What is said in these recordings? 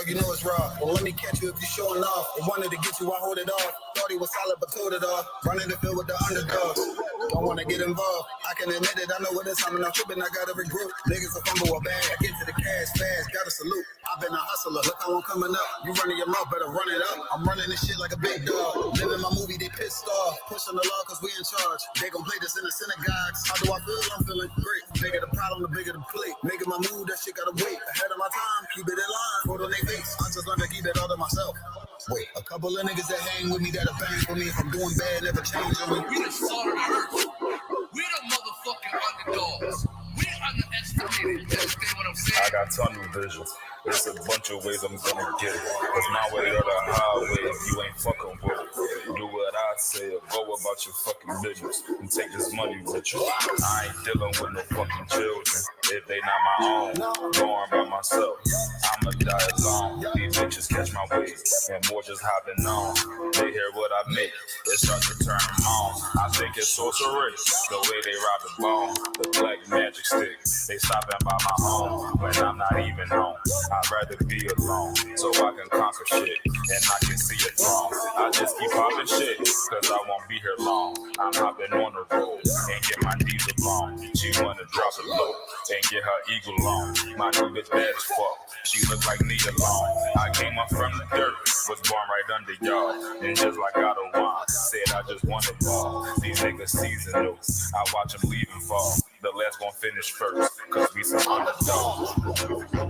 you know it's raw. Well, let me catch you if you're showing off. They wanted to get you, I hold it off. Thought he was solid, but told it off. Running the field with the underdogs. Don't want to get involved. I can admit it, I know what it's. I'm not tripping, I got every group. Niggas a fumble a bag. I get to the cash fast, gotta salute. I've been a hustler, look how I'm coming up. You running your mouth, better run it up. I'm running this shit like a big dog. Living my movie, they pissed off. Pushing the law, cause we in charge. They gon' play this in the synagogues. How do I feel? I'm feeling great. Bigger the problem, the bigger the plate. Making my move, that shit gotta wait. Ahead of my time, keep it in line. Put on their face. I just learned to keep it all to myself. Wait, a couple of niggas that hang with me, that'll bang for me. If I'm doing bad, never change on me. We the salt of the earth. We the motherfucking underdogs. We underestimated. You understand what I'm saying? I got tunnel vision. There's a bunch of ways I'm gonna get it. Cause my way or the highway, you ain't fucking with it. Do what I say or go about your fucking business and take this money with you. I ain't dealing with no fucking children. If they not my own, going by myself. I'ma die alone. These bitches catch my weight and more just hopping on. They hear what I make, it starts to turn them on. I think it's sorcery, the way they rob the bone. The black magic stick, they stopping by my home when I'm not even home. I'd rather be alone so I can conquer shit and I can see it wrong. I just keep popping shit cause I won't be here long. I'm hopping on the road and get my diesel long. She wanna drop it low and get her eagle on. My new bitch bad as fuck. She look like me alone. I came up from the dirt, was born right under y'all. And just like God of wine, said I just want to ball. These niggas seasonal, I watch them leave and fall. The last gon' finish first, cause we some underdogs.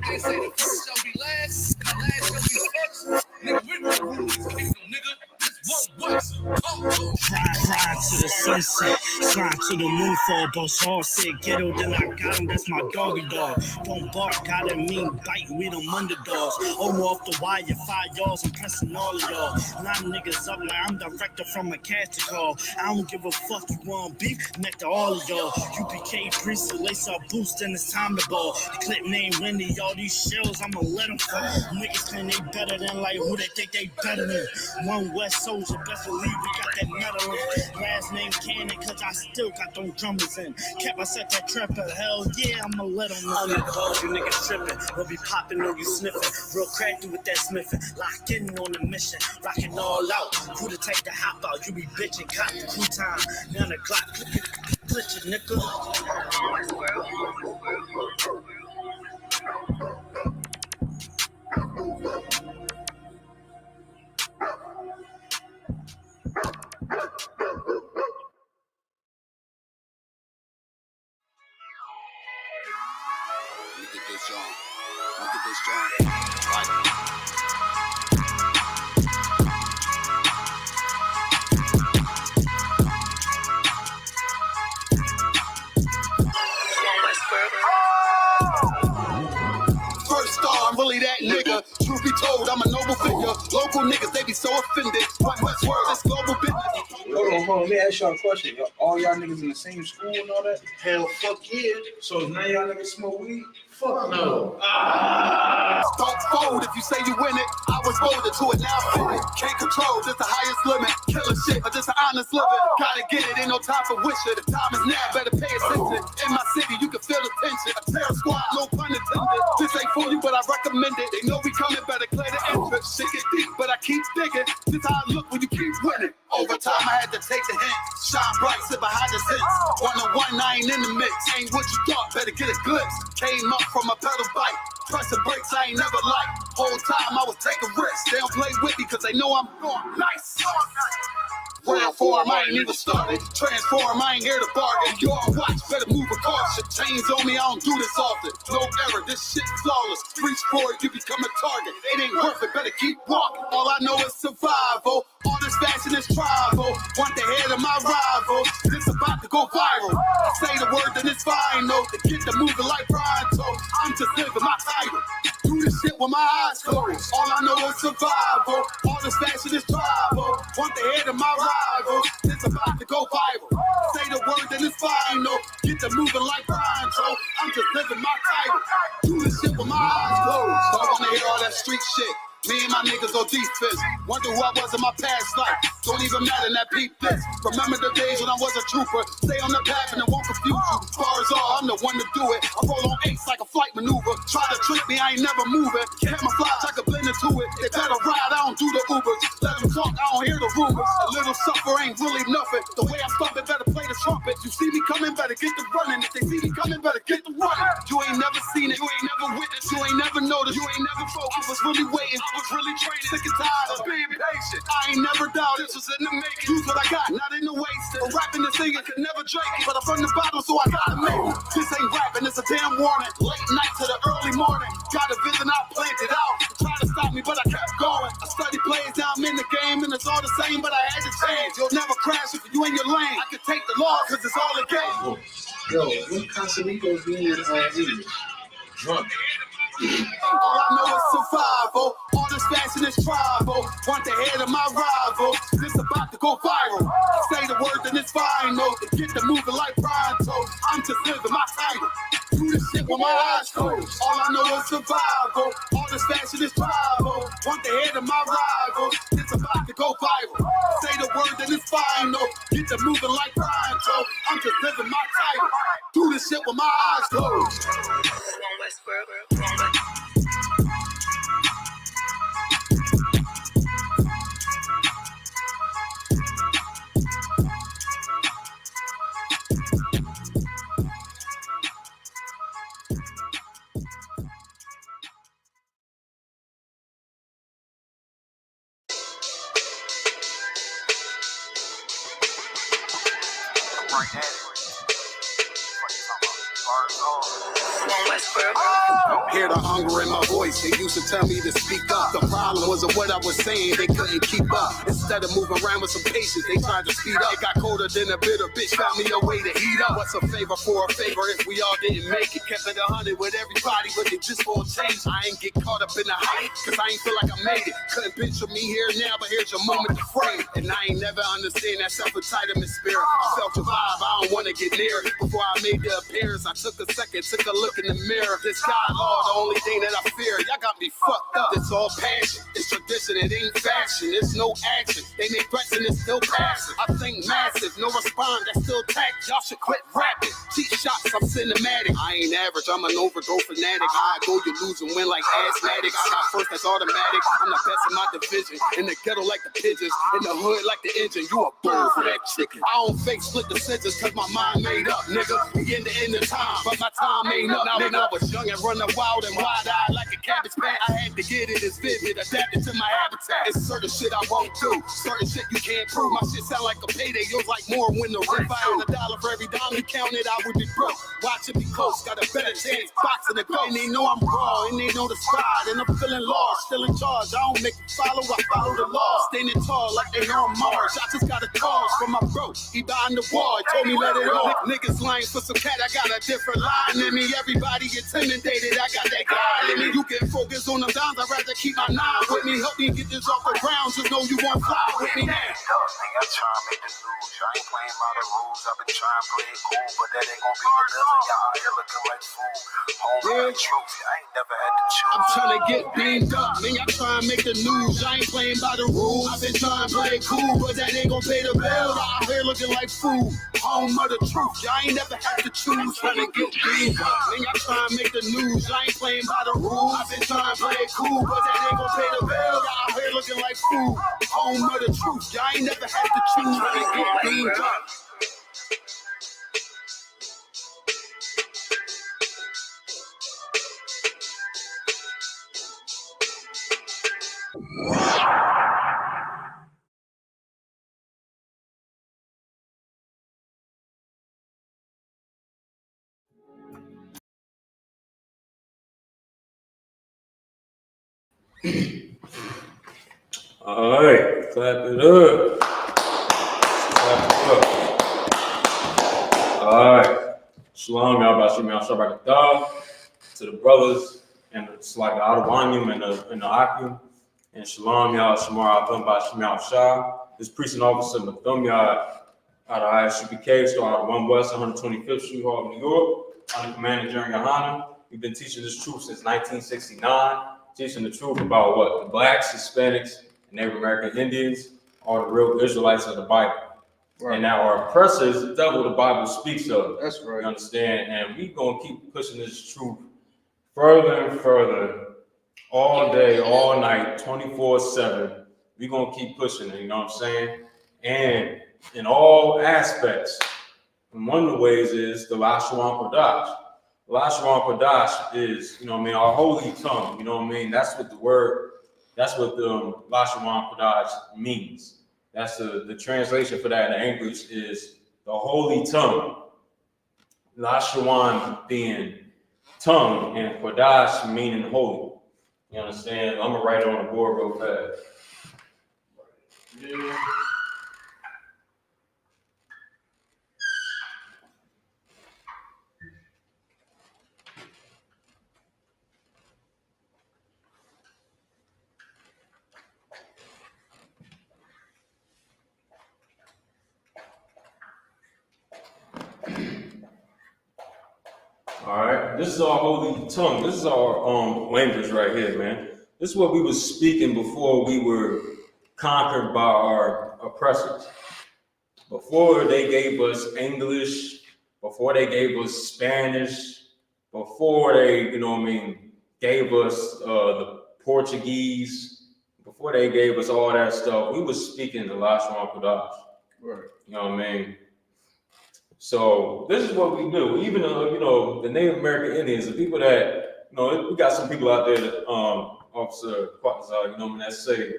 They say the first shall be last, and the last shall be first. Nigga, we're gonna rule this kingdom, nigga. This one West. Ride to the sunset, slide to the moonfall. Boss hard said ghetto, then I got him, that's my doggy dog. Don't bark, I didn't mean bite, we them underdogs. Over off the wire, 5 yards, I'm pressing all of y'all. Line niggas up like I'm director from a casting call. I don't give a fuck, you want beef, neck to all of y'all. UPK priest, so lace up boost, then it's time to ball. The clip name Wendy, all these shells, I'ma let them fall. Niggas claim they better than like who they think they better than. One West soldier, best believe we got that medal in. Last name Cannon, cause I still got them drummers in. Kept I set that trapper, hell yeah, I'ma let them know. Underdogs, you niggas tripping, we'll be popping on you sniffing. Real crafty with that smithing, locked in on the mission, rocking all out. Who to take the hop out, you be bitching, cop the crew time. Now the Glock, glitch it, nigga. Look at this John. Right. I'm really that nigga. Truth be told, I'm a noble figure. Local niggas, they be so offended. One West world, it's global business. Hold on, let me ask y'all a question. All y'all niggas in the same school and all that? Hell, fuck yeah. So now y'all niggas smoke weed? Fuck no. Don't fold if you say you win it. I was molded to it, now I'm can't control, just the highest limit. Killing shit, but just an honest living. Gotta get it, ain't no time for wishing. The time is now, better pay attention. In my city, you can feel the tension. A terror squad, no pun intended. This ain't for you, but I recommend it. They know we coming, better clear the entrance. Shit get deep, but I keep digging. This how I look when you keep winning. Over time, I had to take the hint. Shine bright, sit behind the scenes. 1-on-1, I ain't in the mix. Ain't what you thought, better get a glimpse. Came up from a pedal bike. Pressing brakes, I ain't never liked. Whole time I was taking risks. They don't play with me cause they know I'm going nice. Round form, I ain't even started. Transform, I ain't here to bargain. You on watch, better move a caution. Chains on me, I don't do this often. No error, this shit flawless. Reach for it, you become a target. It ain't worth it, better keep walking. All I know is survival. All this fashion is tribal. Want the head of my rival. This about to go viral. I say the word, then it's final. The kid that moving like Brian told. I'm just living my title. Do this shit with my eyes closed. All I know is survival. All this fashion is tribal. Want the head of my rival. This about to go viral. Say the word, then it's final. Get to moving like Brian told. I'm just living my title. Do this shit with my eyes closed. Don't wanna hear all that street shit. Me and my niggas on defense. Wonder who I was in my past life. Don't even matter, that peep this. Remember the days when I was a trooper. Stay on the path and it won't confuse you. Bars all, I'm the one to do it. I roll on eights like a flight maneuver. Try to trick me, I ain't never moving. Camouflage, I can blend into it. They better ride, I don't do the Ubers. Let them talk, I don't hear the rumors. A little suffer ain't really nothing. The way I stop it, better play the trumpet. You see me coming, better get the running. If they see me coming, better get the running. You ain't never seen it, you ain't never witnessed, you ain't never noticed, you ain't never focused. I was really waiting, I was really training. Sick and tired of being patient. I ain't never doubted, this was in the making. Use what I got, not in the wasting. But rapping and singing can never drink it. But I'm from the bottom, so I gotta make it. This ain't rapping, it's a damn warning. Late night to the early morning. Got a vision, I planned it out. Try to stop me, but I kept going. I study plays, now I'm in the game, and it's all the same, but I had to change. You'll never crash if you in your lane. I can take the law, cause it's all a game. Yo, when Casamigos being in drunk. All I know is survival. All this fashion is tribal. Want the head of my rival. This about to go viral. Say the word, then it's final. Get the moving like pronto. I'm just living my title. Do this shit with my eyes closed. All I know is survival. All this fashion is tribal. Want the head of my rival. It's about to go viral. Say the word, then it's final. Get the moving like pronto. I'm just living my title. Do this shit with my eyes closed. Hear the hunger in my voice, they used to tell me to speak up. The problem wasn't what I was saying, they couldn't keep up. Instead of moving around with some patience, they tried to speed up. It got colder than a bitter bitch, found me a way to heat up. What's a favor for a favor if we all didn't make it? Kept it 100 with everybody, but they just won't change. I ain't get caught up in the hype, cause I ain't feel like I made it. Couldn't picture me here now, but here's your moment to frame. And I ain't never understand that self-entitlement spirit. I felt your vibe, I don't wanna get near it. Before I made the appearance, I took a second, took a look in the mirror. This God, Lord, the only thing that I fear. Y'all got me fucked up. It's all passion. It's tradition. It ain't fashion. It's no action. They make threats and it's still passive. I think massive. No respond. That's still tact. Y'all should quit rapping. Cheap shots. I'm cinematic. I ain't average. I'm an overdose fanatic. I go, you lose and win like asthmatic. I got first. That's automatic. I'm the best in my division. In the ghetto like the pigeons. In the hood like the engine. You a bird for that chicken. I don't fake split decisions cause my mind made up, nigga. We in the end of time, but my time ain't up. Now when I was young and running wild and wide-eyed like a cabbage patch, I had to get it as vivid, adapted to my habitat. It's certain shit I won't do, certain shit you can't prove. My shit sound like a payday, yours like more when the rent. If I had $1 for every dime you counted, I would be broke. Watch it be close, got a better chance, boxing the goal. And they know I'm raw, and they know the squad, and I'm feeling lost, still in charge. I don't make it follow, I follow the law. Standing tall like they on Mars. I just got a call from my bro, he behind the wall, he told me let it all. Niggas lying for some cat, I got a different line in me. Everybody intimidated, I got that guy in me. You can focus on them dimes, I'd rather keep my nine with me. Help me get this off the ground, just know you won't fly with me now. I try to make the news, I ain't playing by the rules. I've been trying to play it cool, but that ain't gonna be the living. Y'all out here looking like fool. Home trophy, I ain't never had to choose. I'm trying to get beamed up, man, y'all trying to make the news. I ain't playing by the rules. I've been trying to play it cool, but that ain't gonna pay the bill. Y'all out here looking like fool. Home of the truth, y'all ain't never had to choose. Trying to get beamed up, man, y'all trying to make the news. I ain't playing by the rules. I've been trying to play it cool, but that ain't gonna pay the bill. Y'all out here looking like fool. Home of the truth, y'all ain't never had to choose. Trying to get beamed up. All right, clap it up. Clap it up. All right. Shalom, y'all about Shimei Shabbat to the brothers and it's like the Adawanyum and the Akim. And Shalom, y'all, Shamar Atham by Shimei Shah. This precinct officer Mathum, y'all, out of I.S.U.P.K, store out of 1 West, 125th Street, Hall, New York. I'm the commander during YAHANNA. We've been teaching this truth since 1969. teaching the truth about what the blacks, Hispanics, and Native American Indians are the real Israelites of the Bible. Right. And now our oppressor is the devil the Bible speaks of. That's right. You understand? And we're going to keep pushing this truth further and further, all day, all night, 24/7. We're going to keep pushing it, you know what I'm saying? And in all aspects, and one of the ways is the Lashawan Qadash. Lashawan Qadash is, you know what I mean, our holy tongue, you know what I mean? That's what the word, that's what the Lashawan Qadash means. That's the translation for that in English is the holy tongue. Lashawan being tongue and Qadash meaning holy. You understand? I'm gonna write it on the board real fast. Yeah. All right, this is our holy tongue. This is our language right here, man. This is what we were speaking before we were conquered by our oppressors. Before they gave us English, before they gave us Spanish, before they, you know what I mean, gave us the Portuguese, before they gave us all that stuff, we were speaking the Lashawan Qadash. Right. You know what I mean? So this is what we do. Even you know, the Native American Indians, the people that, you know, we got some people out there that Officer Qadash, you know, that say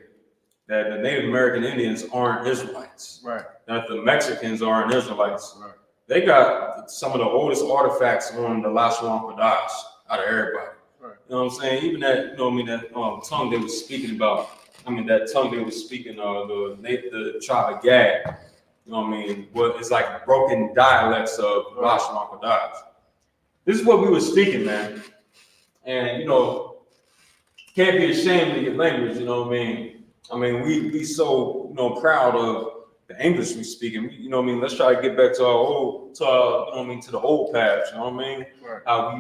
that the Native American Indians aren't Israelites. Right. That the Mexicans aren't Israelites. Right. They got some of the oldest artifacts on the Lashawan Qadash out of everybody. Right. You know what I'm saying? Even that, you know what I mean, that tongue they were speaking about, I mean, that tongue they were speaking, the tribe of Gad. You know what I mean? Well, it's like broken dialects of Lashawan Qadash. This is what we were speaking, man. And, you know, can't be ashamed of your language, you know what I mean? I mean, we so, you know, proud of the English we speaking. You know what I mean? Let's try to get back to our old, you know what I mean, to the old paths, you know what I mean? Right. How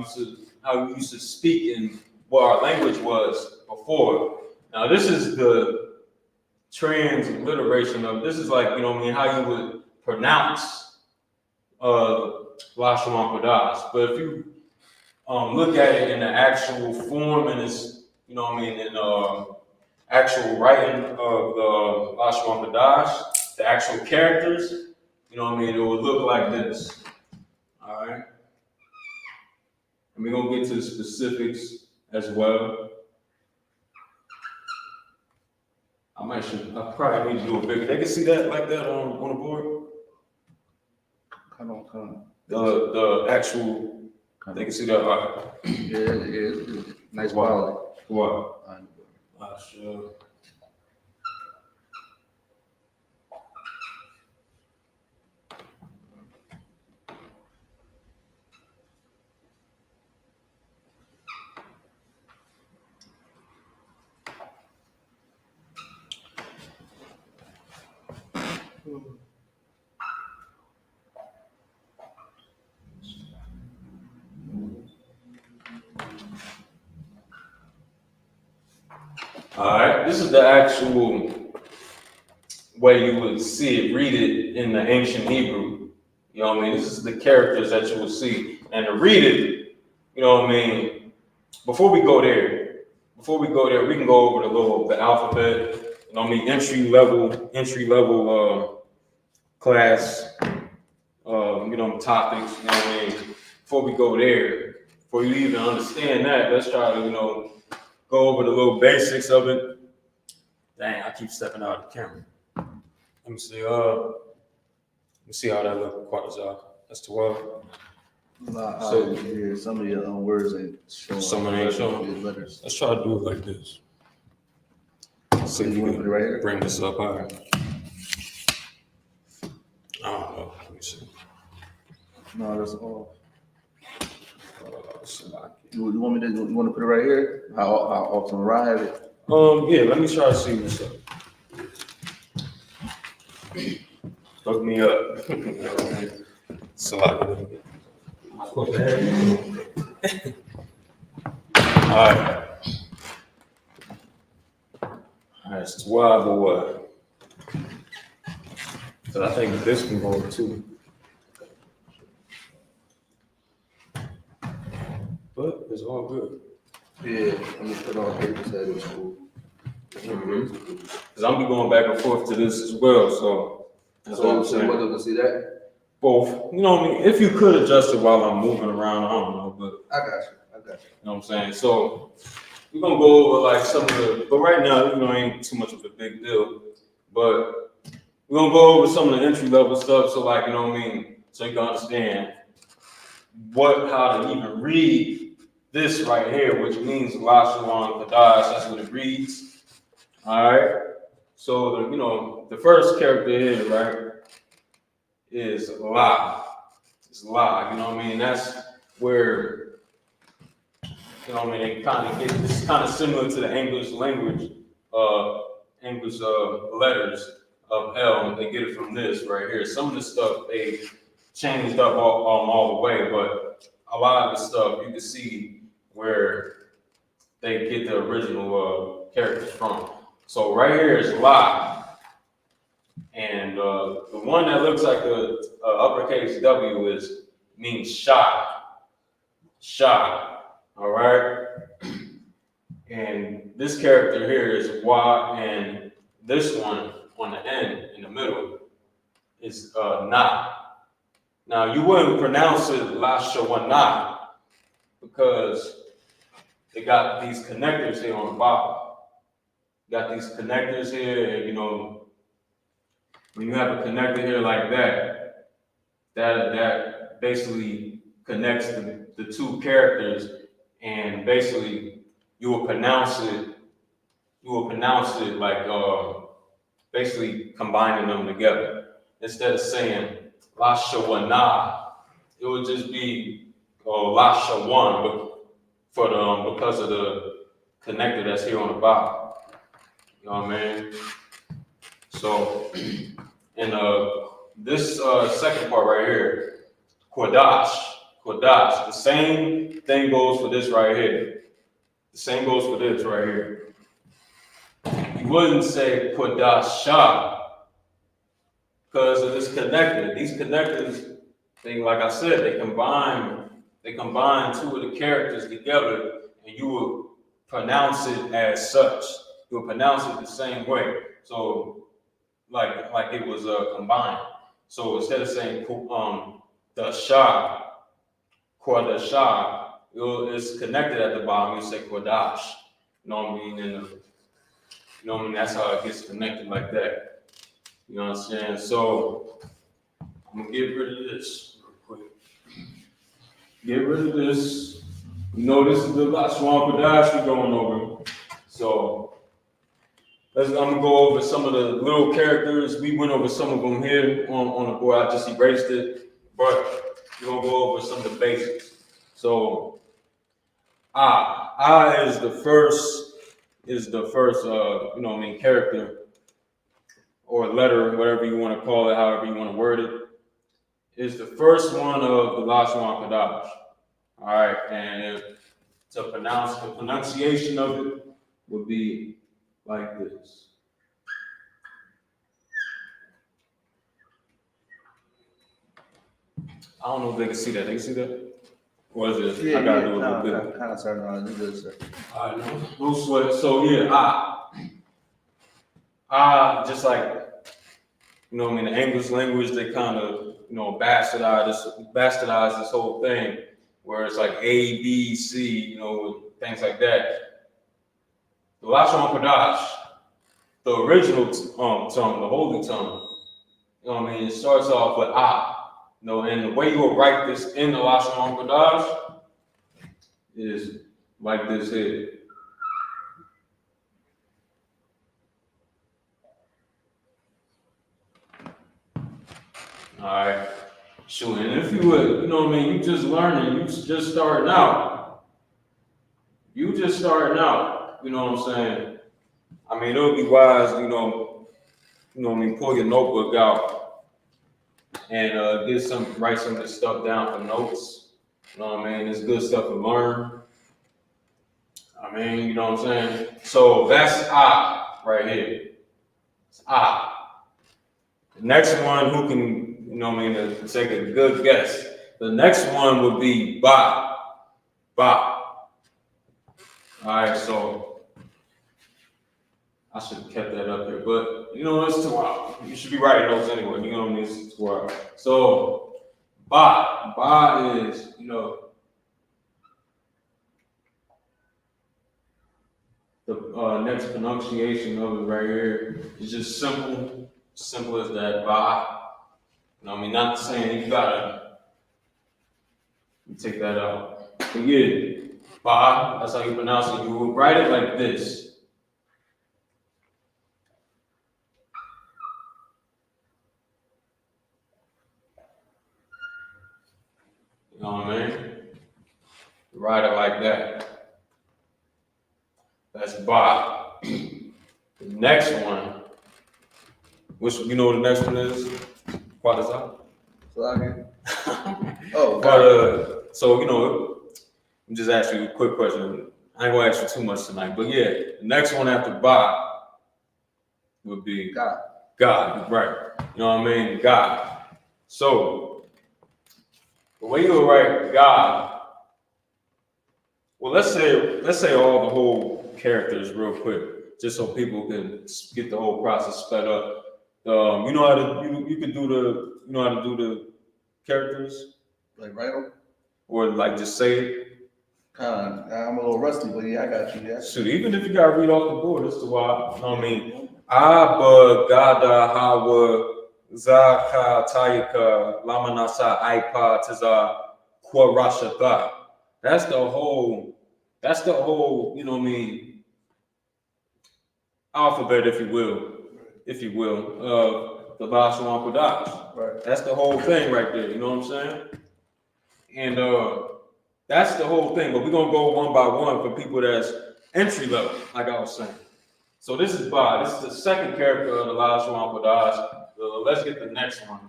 we used to speak and what our language was before. Now, this is the transliteration of, this is like, you know what I mean, how you would pronounce Lashawan Qadash. But if you look at it in the actual form and it's, you know what I mean, in actual writing of the Lashawan Qadash, the actual characters, you know what I mean, it would look like this. All right. And we're gonna get to the specifics as well. I probably need to do it bigger. They can see that like that on the board. Come on. The actual. They can see that. Right. Yeah. Nice quality. What? Sure. All right, this is the actual way you would see it, read it in the ancient Hebrew. You know what I mean? This is the characters that you will see. And to read it, you know what I mean? Before we go there, we can go over the alphabet, you know what I mean? Entry level class, you know, topics, you know what I mean? Before we go there, before you even understand that, let's try to, you know, go over the little basics of it. Dang, I keep stepping out of the camera. Let me see how that looks. Qadash. That's 12. So yeah, some of your words ain't showing. Some ain't showing. Let's try to do it like this. Let's see if you can right bring this up higher. I don't know. Let me see. No, that's all. You want to put it right here? How often I have it? Yeah, let me try to see what's up. Look me up. It's a lot. All right. That's 12 or what? So I think this can go too. But it's all good. Yeah, I'm gonna put on paper said it was cool. Because I'm be going back and forth to this as well, so that's all I'm saying. Whether to see that? Both, you know what I mean? If you could adjust it while I'm moving around, I don't know, but I got you. you know what I'm saying? So we're gonna go over like some of the, but right now, you know, ain't too much of a big deal. But we're gonna go over some of the entry level stuff, so like, you know what I mean, so you can understand how to even read this right here, which means Lashawan, Qadash, that's what it reads. All right. So the first character here, right, is La. It's La. You know what I mean? That's where, you know what I mean, they kind of get, it's kind of similar to the English language, English letters of L. They get it from this right here. Some of the stuff they changed up all the way, but a lot of the stuff you can see where they get the original characters from. So right here is La. And the one that looks like the uppercase W means Shah. Shah. All right. And this character here is Y, and this one on the end in the middle is Na. Now you wouldn't pronounce it Lashawan because they got these connectors here on the bottom. Got these connectors here, and you know, when you have a connector here like that, that basically connects the two characters, and basically you will pronounce it like basically combining them together. Instead of saying Lashawana, it would just be Lashawan, but for the because of the connector that's here on the bottom. You know what I mean? So, and this second part right here, Qadash, the same thing goes for this right here. The same goes for this right here. You wouldn't say Qadasha because of this connector. These connectors, like I said, they combine two of the characters together, and you will pronounce it as such. You'll pronounce it the same way. So, like it was combined. So instead of saying the Shah, Qadash, it's connected at the bottom. You say Qadash. You know what I mean? And you know what I mean? That's how it gets connected like that. You know what I'm saying? So I'm gonna get rid of this real quick. Get rid of this. You know, this is the Lashawan Qadash we're going over. So I'm gonna go over some of the little characters. We went over some of them here on the board. I just erased it, but we're gonna go over some of the basics. So I is the first, you know what I mean, character or letter, whatever you want to call it, however you want to word it, is the first one of the Lashawan Qadash. All right, and the pronunciation of it would be like this. I don't know if they can see that. They can see that? Or is it? Yeah, I gotta do a little bit. Kind of turn on. You good, sir. All right, no sweat. So yeah, I just like, you know what I mean, the English language, they kind of, you know, bastardize this whole thing, where it's like A, B, C, you know, things like that. The Lashawan Qadash, the original tongue, the holy tongue, you know what I mean, it starts off with I. You know, and the way you will write this in the Lashawan Qadash is like this here. All right. Sure. And if you would, you know what I mean, you just learning, you just starting out. You know what I'm saying? I mean, it would be wise, you know what I mean, pull your notebook out and write some of this stuff down for notes. You know what I mean? It's good stuff to learn. I mean, you know what I'm saying? So that's I right here. It's ah. The next one, who can, to take a good guess? The next one would be ba. Ba. All right, so I should have kept that up here, but it's 2 hours. You should be writing those anyway. It's 2 hours. So ba. Ba is, the next pronunciation of it right here is just simple as that. Ba. Not saying you gotta take that out. But yeah, ba, that's how you pronounce it. You will write it like this. You know what I mean? You write it like that. That's ba. The next one, which you know what the next one is? Qadash. Oh, but so I'm just asking you a quick question. I ain't gonna ask you too much tonight, but yeah, the next one after ba would be God. God, right? You know what I mean? God. So the way you write God, well, let's say all the whole characters real quick, just so people can get the whole process sped up. You know how to do the characters, Like write them? or like just say it. I'm a little rusty, but yeah, I got you. Yeah. Shoot, even if you gotta read off the board, that's the why. You know what I mean? Abba, Gada, Hawa, Zaka, Taika, Lamanasa, Ipa, Tiza, Kwarashata. That's the whole, alphabet, if you will, of the Lashawan Qadash. Right. That's the whole thing right there, you know what I'm saying? And that's the whole thing, but we're gonna go one by one for people that's entry level, like I was saying. So this is Ba. This is the second character of the Lashawan Qadash. Let's get the next one.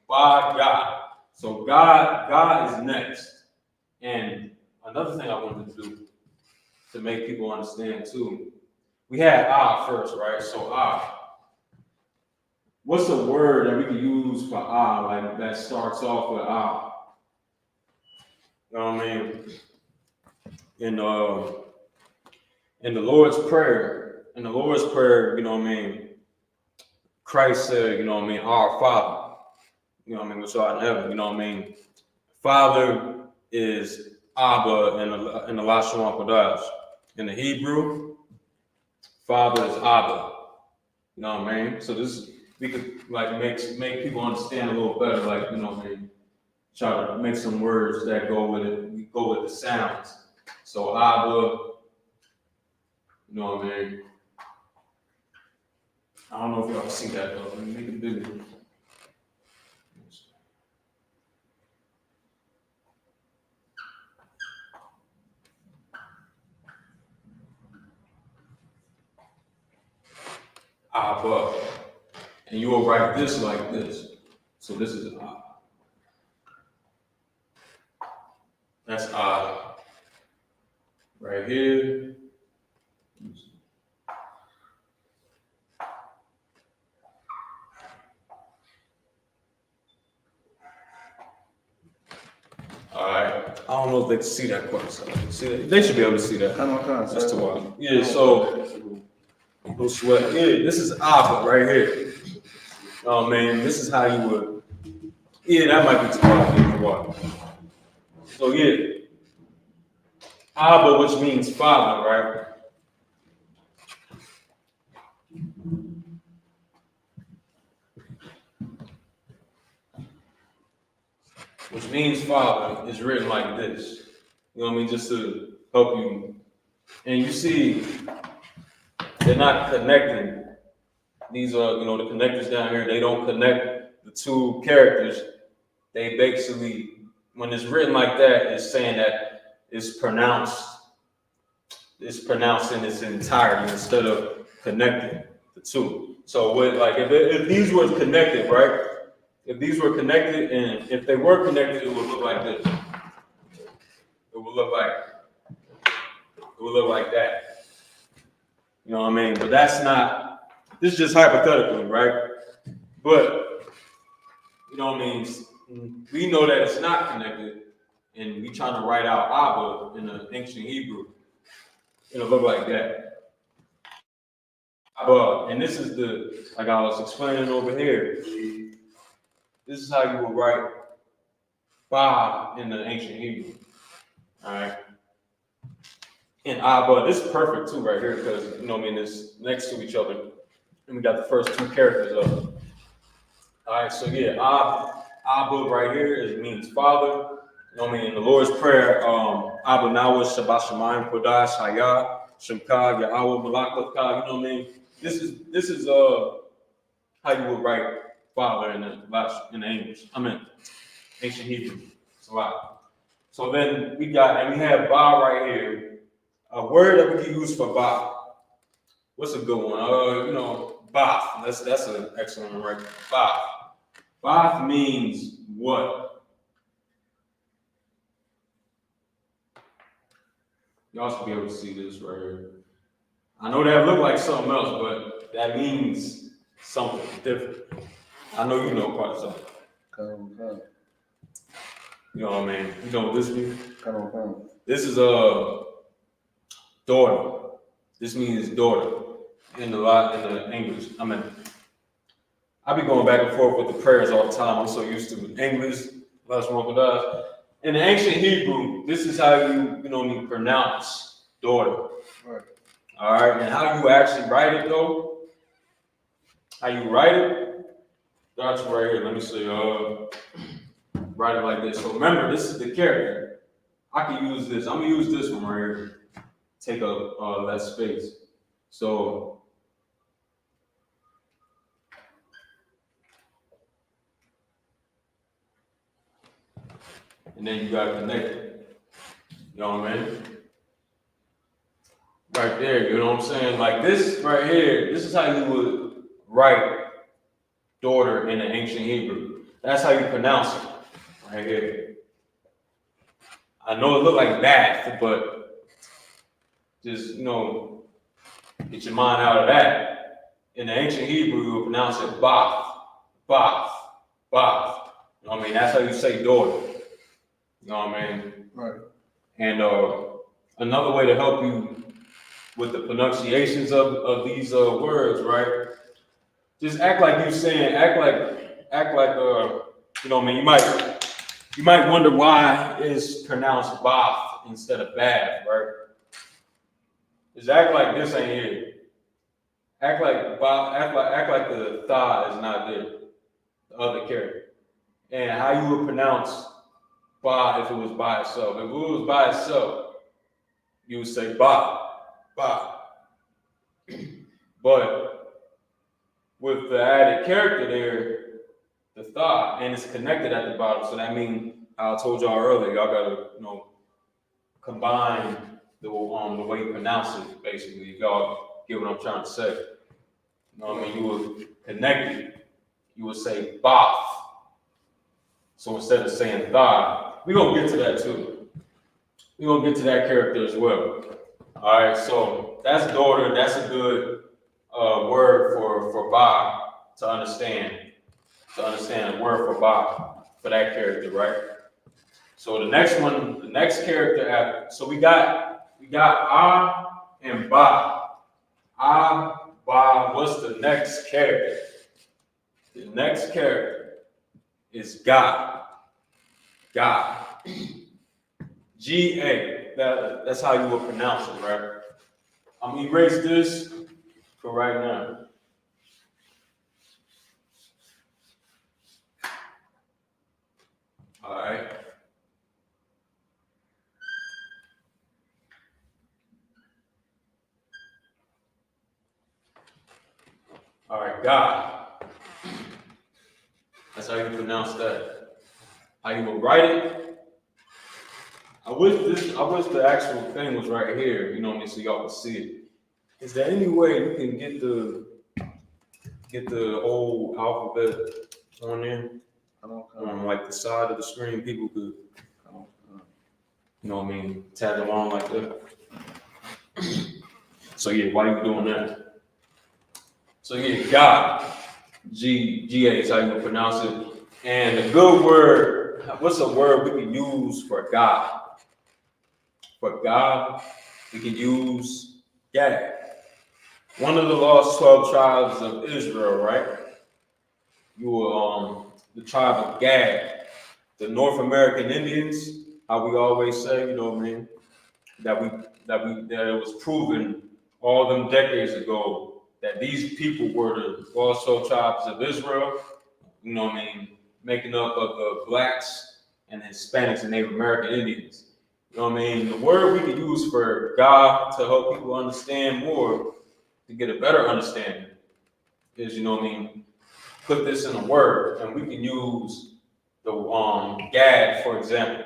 Ba God. So God is next. And another thing I wanted to do to make people understand too, we had first, right? So what's a word that we can use for like that starts off with You know what I mean? In the Lord's Prayer, you know what I mean? Christ said, you know what I mean, our Father, you know what I mean, which art in heaven, you know what I mean? Father is Abba in the Lashawan Qadash. In the Hebrew, Father is Abba. You know what I mean? So we could like make people understand a little better, like, you know what I mean? Try to make some words that go with it. We go with the sounds. So Abba, you know what I mean? I don't know if y'all see that though. Let me make it bigger. Abba. And you will write this like this. So this is Abba. That's Abba. Right here. All right. I don't know if they can see that quite so. See that? They should be able to see that. That's too wild. Yeah, so no sweat. Yeah, this is Abba right here. Oh man, this is how you would. Yeah, that might be too wild. So yeah. Abba, which means father, right? Which means father is written like this. You know what I mean? Just to help you. And you see, they're not connecting. These are, the connectors down here, they don't connect the two characters. They basically, when it's written like that, it's saying that it's pronounced in its entirety instead of connecting the two. So if these were connected, right? If these were connected, and if they were connected, it would look like this. It would look like that. You know what I mean? But that's not this is just hypothetically, right? But you know what I mean? We know that it's not connected, and we trying to write out Abba in the ancient Hebrew. It'll look like that. And this is like I was explaining over here. This is how you would write Ba in the ancient Hebrew. All right. And Abba, this is perfect too right here because, you know what I mean, it's next to each other. And we got the first two characters up. All right, so yeah, Abba right here means father. You know what I mean? In the Lord's Prayer, Abba Nawa Shabbat Shemayim Qadash Hayah Shemka Yahweh Malak Lefka. You know what I mean? This is how you would write father in the English. I mean, ancient Hebrew. It's a lot. So then we have Ba right here. A word that we can use for Ba. What's a good one? Bath. That's an excellent one, right? Bath. Bath means what? Y'all should be able to see this right here. I know that look like something else, but that means something different. I know you know quite something. Come. You know what I mean? You know what this means? Come. This is daughter. This means daughter in the English. I mean, I be going back and forth with the prayers all the time. I'm so used to English. Lashawan. In the ancient Hebrew, this is how you pronounce daughter. Right. All right, and how you actually write it though? How you write it? That's right here. Let me see. Write it like this. So remember, this is the character. I can use this. I'm gonna use this one right here. Take up less space. So and then you gotta connect it. You know what I mean? Right there, you know what I'm saying? Like this right here, this is how you would write daughter in the ancient Hebrew. That's how you pronounce it. Right here. I know it look like bath, but just, get your mind out of that. In the ancient Hebrew, you would pronounce it bath, bath, bath. You know what I mean? That's how you say daughter. You know what I mean? Right. And another way to help you with the pronunciations of these words, right? Just act like you're saying, act like you know what I mean? You might wonder why it's pronounced bath instead of bath, right? Just act like this ain't here. Act like the tha is not there, the other character. And how you would pronounce ba if it was by itself. If it was by itself, you would say ba. But with the added character there, the tha, and it's connected at the bottom, so that means I told y'all earlier, y'all gotta combine the way you pronounce it, basically. If y'all get what I'm trying to say. You know what I mean? You would connect it. You would say bath. So instead of saying tha, we're gonna get to that too. We're gonna get to that character as well. All right, so that's daughter. That's a good word for ba to understand. To understand a word for ba for that character, right? So the next character after. So we got and ba. Ba. What's the next character? The next character is God. God. G-A. That's how you would pronounce it, right? I'm gonna erase this for right now. All right. All right, God. That's how you pronounce that. How you would write it. I wish the actual thing was right here, so y'all can see it. Is there any way you can get the whole alphabet on there? On like the side of the screen, people could, tag along like that. So yeah, why are you doing that? So yeah, God, G-A is how you would pronounce it. And a good word, what's a word we can use for God? For God, we can use Gad. One of the lost 12 tribes of Israel, right? You were the tribe of Gad, the North American Indians, how we always say, you know what I mean? That it was proven all them decades ago that these people were the lost 12 tribes of Israel, you know what I mean, making up of the blacks and Hispanics and Native American Indians. You know what I mean? The word we can use for God to help people understand more, to get a better understanding, is, you know what I mean, put this in a word, and we can use the Gad, for example.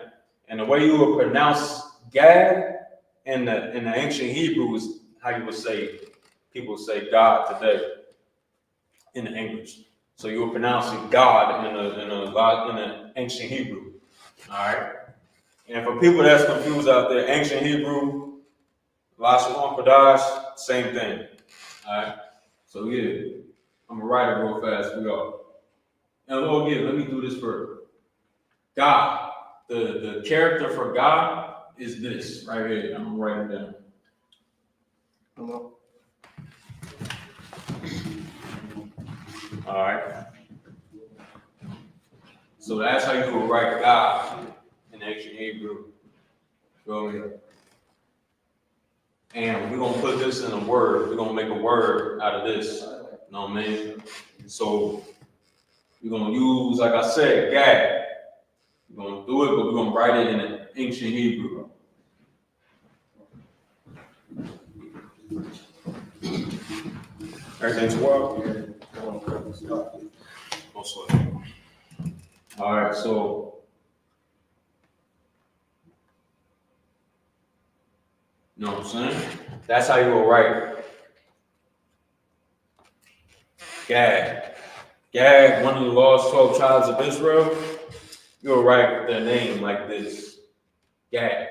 And the way you would pronounce Gad in the ancient Hebrew is how you would say, people say God today in the English. So you would pronounce it God in the ancient Hebrew. All right. And for people that's confused out there, ancient Hebrew, Lashawan, Qadash, same thing. All right. So yeah, I'm gonna write it real fast for y'all. And Lord, yeah, let me do this for God. The character for God is this right here. I'm gonna write it down. Hello. All right. So that's how you would write God in ancient Hebrew. Go ahead. And we're gonna put this in a word. We're gonna make a word out of this. You know what I mean? So we're gonna use, like I said, Gad. We're gonna do it, but we're gonna write it in ancient Hebrew. Everything's well? All right, so you know what I'm saying? That's how you will write Gad. Gad, one of the lost 12 tribes of Israel, you'll write their name like this, Gad.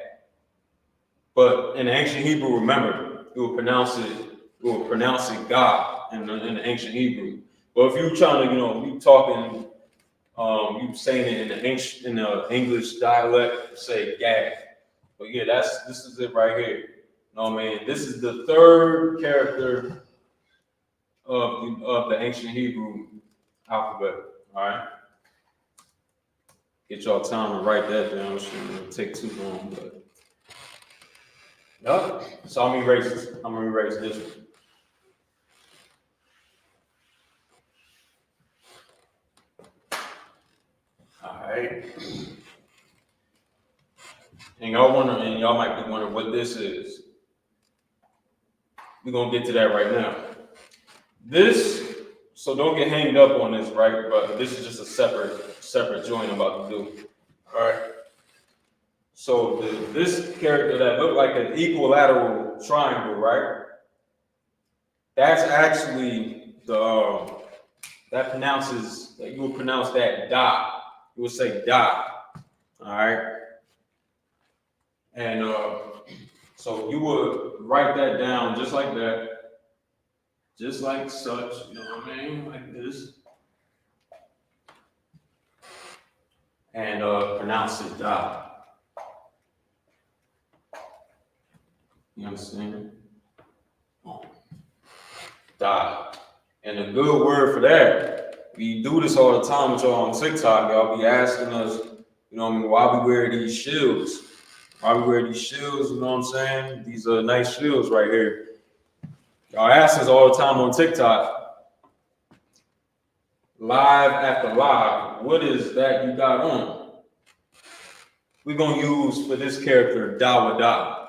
But in the ancient Hebrew, remember, you will pronounce it God in the ancient Hebrew. But if you're trying to, you know, you talking, you saying it in the English dialect, say Gad. But yeah, this is it right here. You know what I mean? This is the third character of the ancient Hebrew alphabet. All right. Get y'all time to write that down. It shouldn't take too long, but. Yup. So I'm gonna erase this one. All right. And y'all might be wondering what this is. We're gonna get to that right now. So don't get hanged up on this, right? But this is just a separate joint I'm about to do. All right. So this character that looked like an equilateral triangle, right? That's actually that you would pronounce that da. You would say da. All right. And so you would write that down just like that. Just like such, you know what I mean? Like this. And pronounce it da. You understand? Da. And a good word for that, we do this all the time with y'all on TikTok. Y'all be asking us, you know what I mean, why we wear these shields. Why we wear these shields, you know what I'm saying? These are nice shields right here. Y'all ask us all the time on TikTok, live after live, what is that you got on? We're gonna use for this character, da.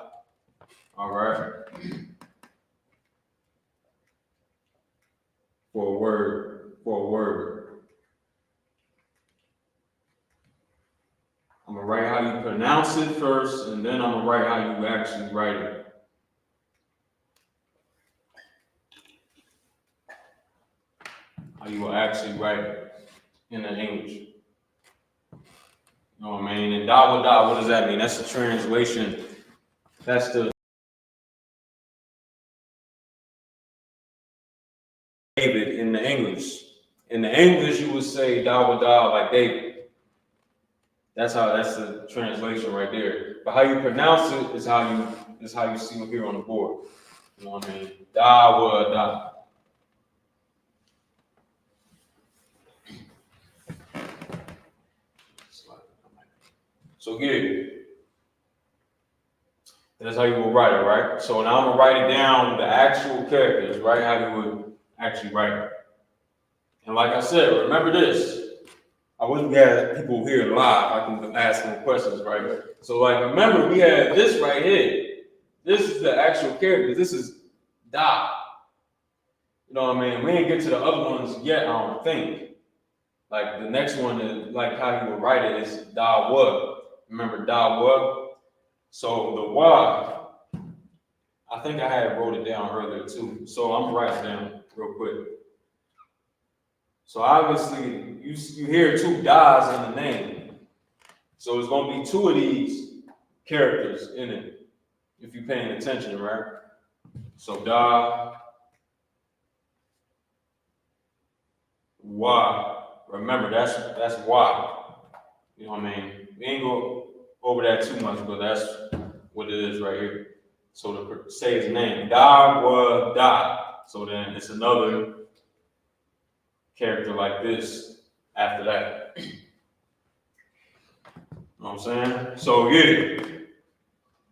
All right. For a word. I'm gonna write how you pronounce it first, and then I'm gonna write how you actually write it. How you will actually write it in the English. You know what I mean? And da, what does that mean? That's the translation. That's the David In the English, you would say da wa da like David. That's the translation right there. But how you pronounce it is how you see it here on the board. You know what I mean? Da wa da. So yeah, that's how you will write it, right? So now I'm gonna write it down, the actual characters, right? How you would actually write it. And like I said, remember this. I wish we had people here live. I can ask them questions, right? So like, remember we had this right here. This is the actual character. This is Da. You know what I mean? We didn't get to the other ones yet, I don't think. Like the next one is like how you would write it is Da wa. Remember Da wa? So the wa, I think I had wrote it down earlier too. So I'm gonna write it down real quick. So obviously you hear two Das in the name. So it's gonna be two of these characters in it, if you're paying attention, right? So Da, Wa. Remember that's Wa. You know what I mean? We ain't go over that too much, but that's what it is right here. So to say his name, Da Wa Da. So then it's another character like this after that. You know what I'm saying? So yeah.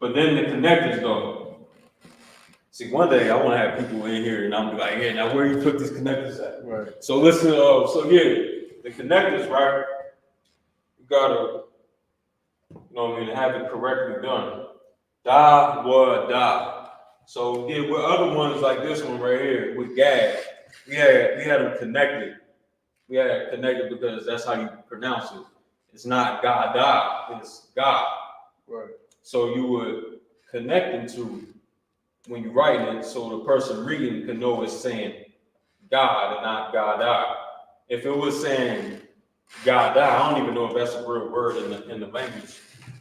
But then the connectors though. See, one day I want to have people in here and I'm like, yeah, now where you put these connectors at? Right. So listen, so yeah, the connectors, right? You gotta, you know what I mean, have it correctly done. Da wa da. So yeah, with other ones like this one right here with Gad, we had them connected. We had it connected because that's how you pronounce it. It's not God da, it's God. Right. So you would connect them to when you write it, so the person reading can know it's saying God and not God da. If it was saying God da, I don't even know if that's a real word in the language.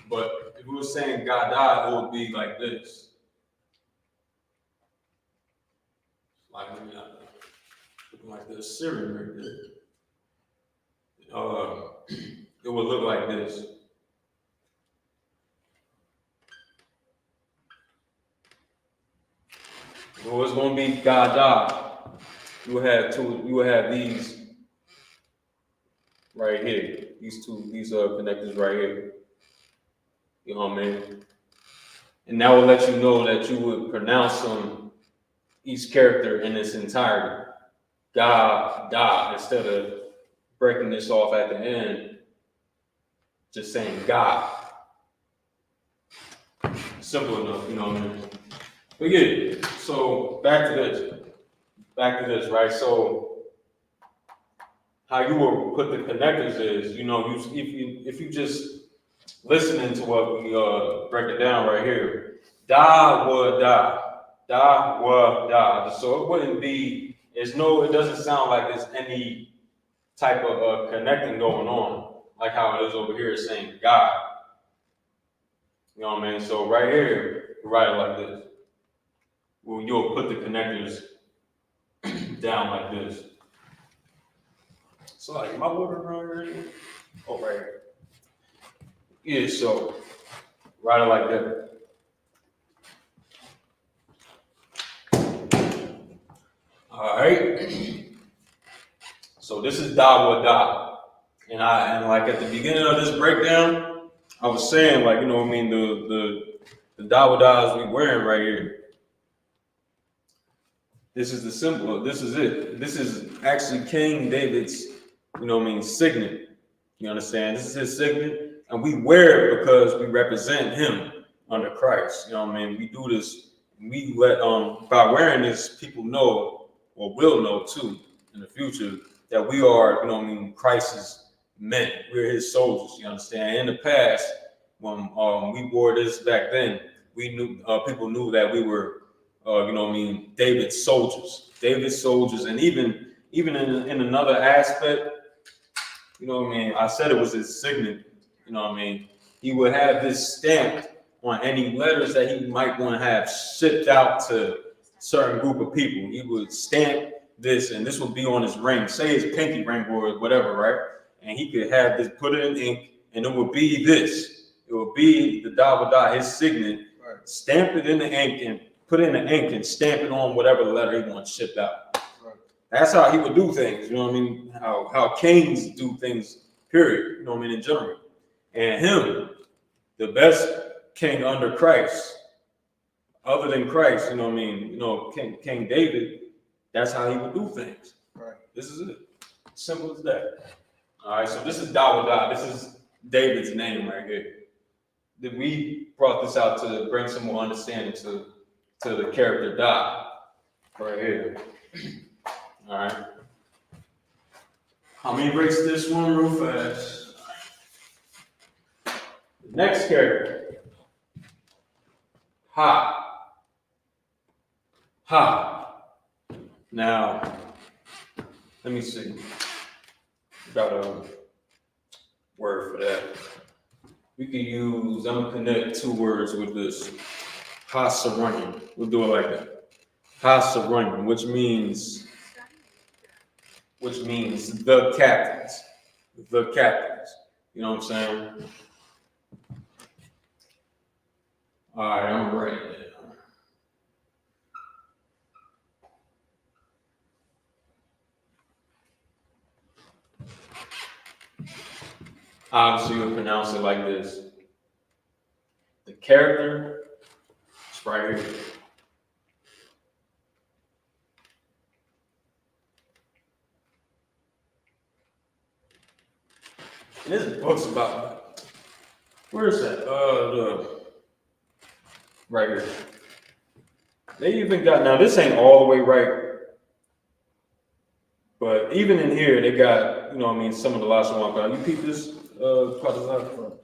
But if it was saying God da, it would be like this. Like the Syrian right there. It would look like this. Well, it's going to be Qadash. You will have these right here. These connectors right here. You know what I mean? And that will let you know that you would pronounce each character in its entirety. God, instead of breaking this off at the end, just saying God. Simple enough, you know what I mean? But yeah, so back to this, right? So how you will put the connectors is, you know, if you just listening to what we break it down right here, da wa da. So it wouldn't be, it doesn't sound like there's any type of connecting going on, like how it is over here saying God. You know what I mean? So right here, you write it like this. Well, you'll put the connectors down like this. So like my water around here. Oh, right here. Yeah, so write it like that. All right. So this is Da wa Da. And like at the beginning of this breakdown, I was saying, like, you know what I mean, the Da wa Da's we wearing right here. This is the symbol. This is it. This is actually King David's, you know what I mean, signet. You understand? This is his signet. And we wear it because we represent him under Christ. You know what I mean? We do this, we let by wearing this, people know, or will know too in the future, that we are, you know what I mean, Christ's men. We're his soldiers, you understand? In the past, when we wore this back then, we knew people knew that we were you know what I mean, David's soldiers, and even in another aspect, you know what I mean, I said it was his signet, you know what I mean, he would have this stamped on any letters that he might want to have shipped out to a certain group of people. He would stamp this, and this would be on his ring, say his pinky ring or whatever, right? And he could have this, put it in ink, and it would be this. It would be the Dawada, his signet, Right. stamp it in the ink and put it in the ink and stamp it on whatever letter he wants shipped out. Right. That's how he would do things, you know what I mean? How kings do things, period, you know what I mean, in general. And him, the best king under Christ, other than Christ, you know what I mean, you know, King David, that's how he would do things. Right. This is it. Simple as that. All right, so this is Dawada. This is David's name right here. We brought this out to bring some more understanding to the character Da right here. All right. How many erase this one real fast? The next character. Ha. Now, let me see. Got a word for that. We can use, I'm gonna connect two words with this. Ha-sarunyan. We'll do it like that. Ha-sarunyan, which means the captains. The captains. You know what I'm saying? All right, I'm writing it. Obviously, you would pronounce it like this. The character is right here. And this book's about, where is that? Right here. They even got, now this ain't all the way right, but even in here, they got, you know what I mean, some of the Lashawan. You peep this, Qadash,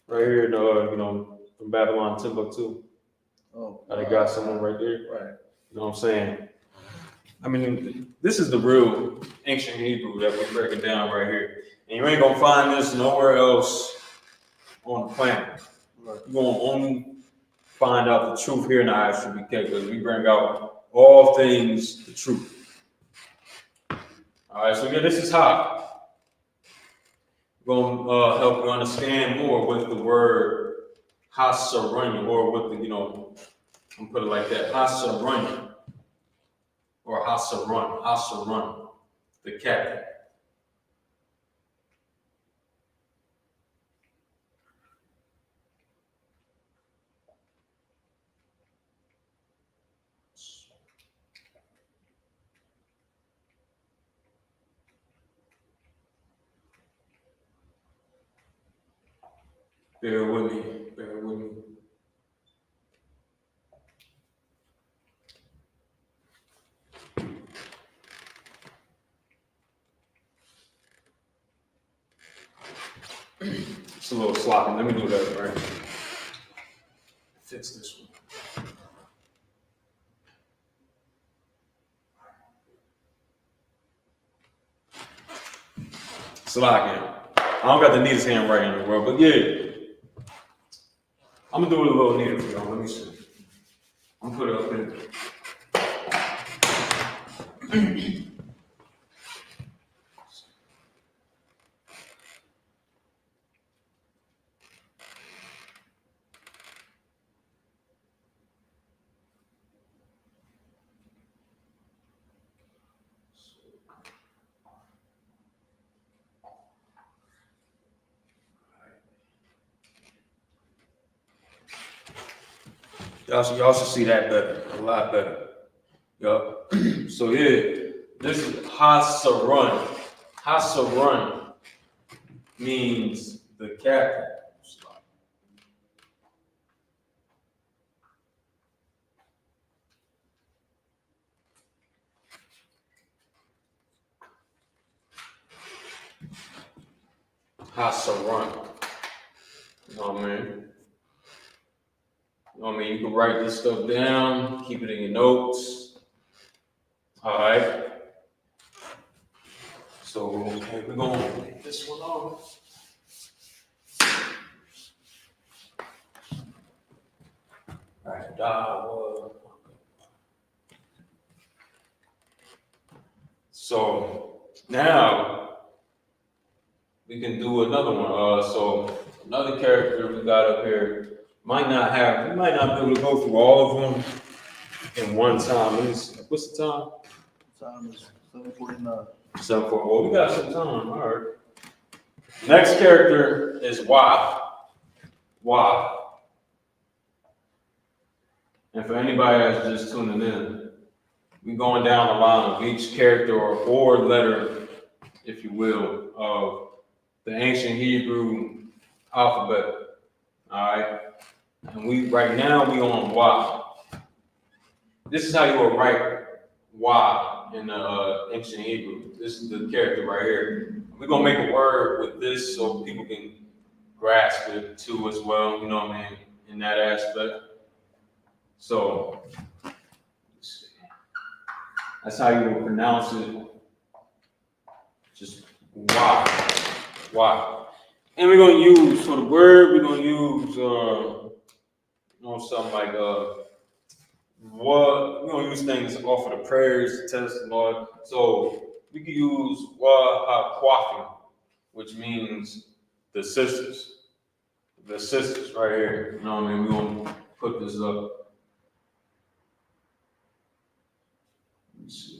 right here, you know, from Babylon, Timbuktu. Oh, They got someone right there. Right. You know what I'm saying? I mean, this is the real ancient Hebrew that we're breaking down right here. And you ain't gonna find this nowhere else on the planet. Right. You're gonna only find out the truth here in the I.S.U.P.K because we bring out all things the truth. All right, so yeah, this is how we're gonna help you understand more with the word ha-sarunyan, or with the, you know, I'm put it like that, ha-sarunyan, or ha-sarun, the captain. Bear with me. It's a little sloppy. Let me do that, right? Fix this one. Sloppy. I don't got the neatest handwriting in the world, but yeah. I'm gonna do it a little neater for y'all. Let me see. I'm gonna put it up here. Y'all should see that better, a lot better. Yup. So yeah, this is ha-sarun. Ha-sarun means the captain. Ha-sarun. You know what I mean? You know what I mean? You can write this stuff down, keep it in your notes. All right. So okay, we're gonna take this one off. All right, So now we can do another one. So another character we got up here we might not be able to go through all of them in one time. What's the time? Time is 7:49. 7:40. Well, we got some time. All right. Next character is Y. Y. And for anybody that's just tuning in, we're going down the line of each character or letter, if you will, of the ancient Hebrew alphabet. All right. And right now we on Y. This is how you will write Y in ancient Hebrew. This is the character right here. We're gonna make a word with this so people can grasp it too as well. You know what I mean? In that aspect. So let's see. That's how you will pronounce it. Just Y. Y. And we're gonna use for the word. We're gonna use something like we're gonna use things off of the prayers, test the Lord. So we can use YAHANNA, which means the sisters. The sisters right here. You know what I mean? We're gonna put this up. Let's see.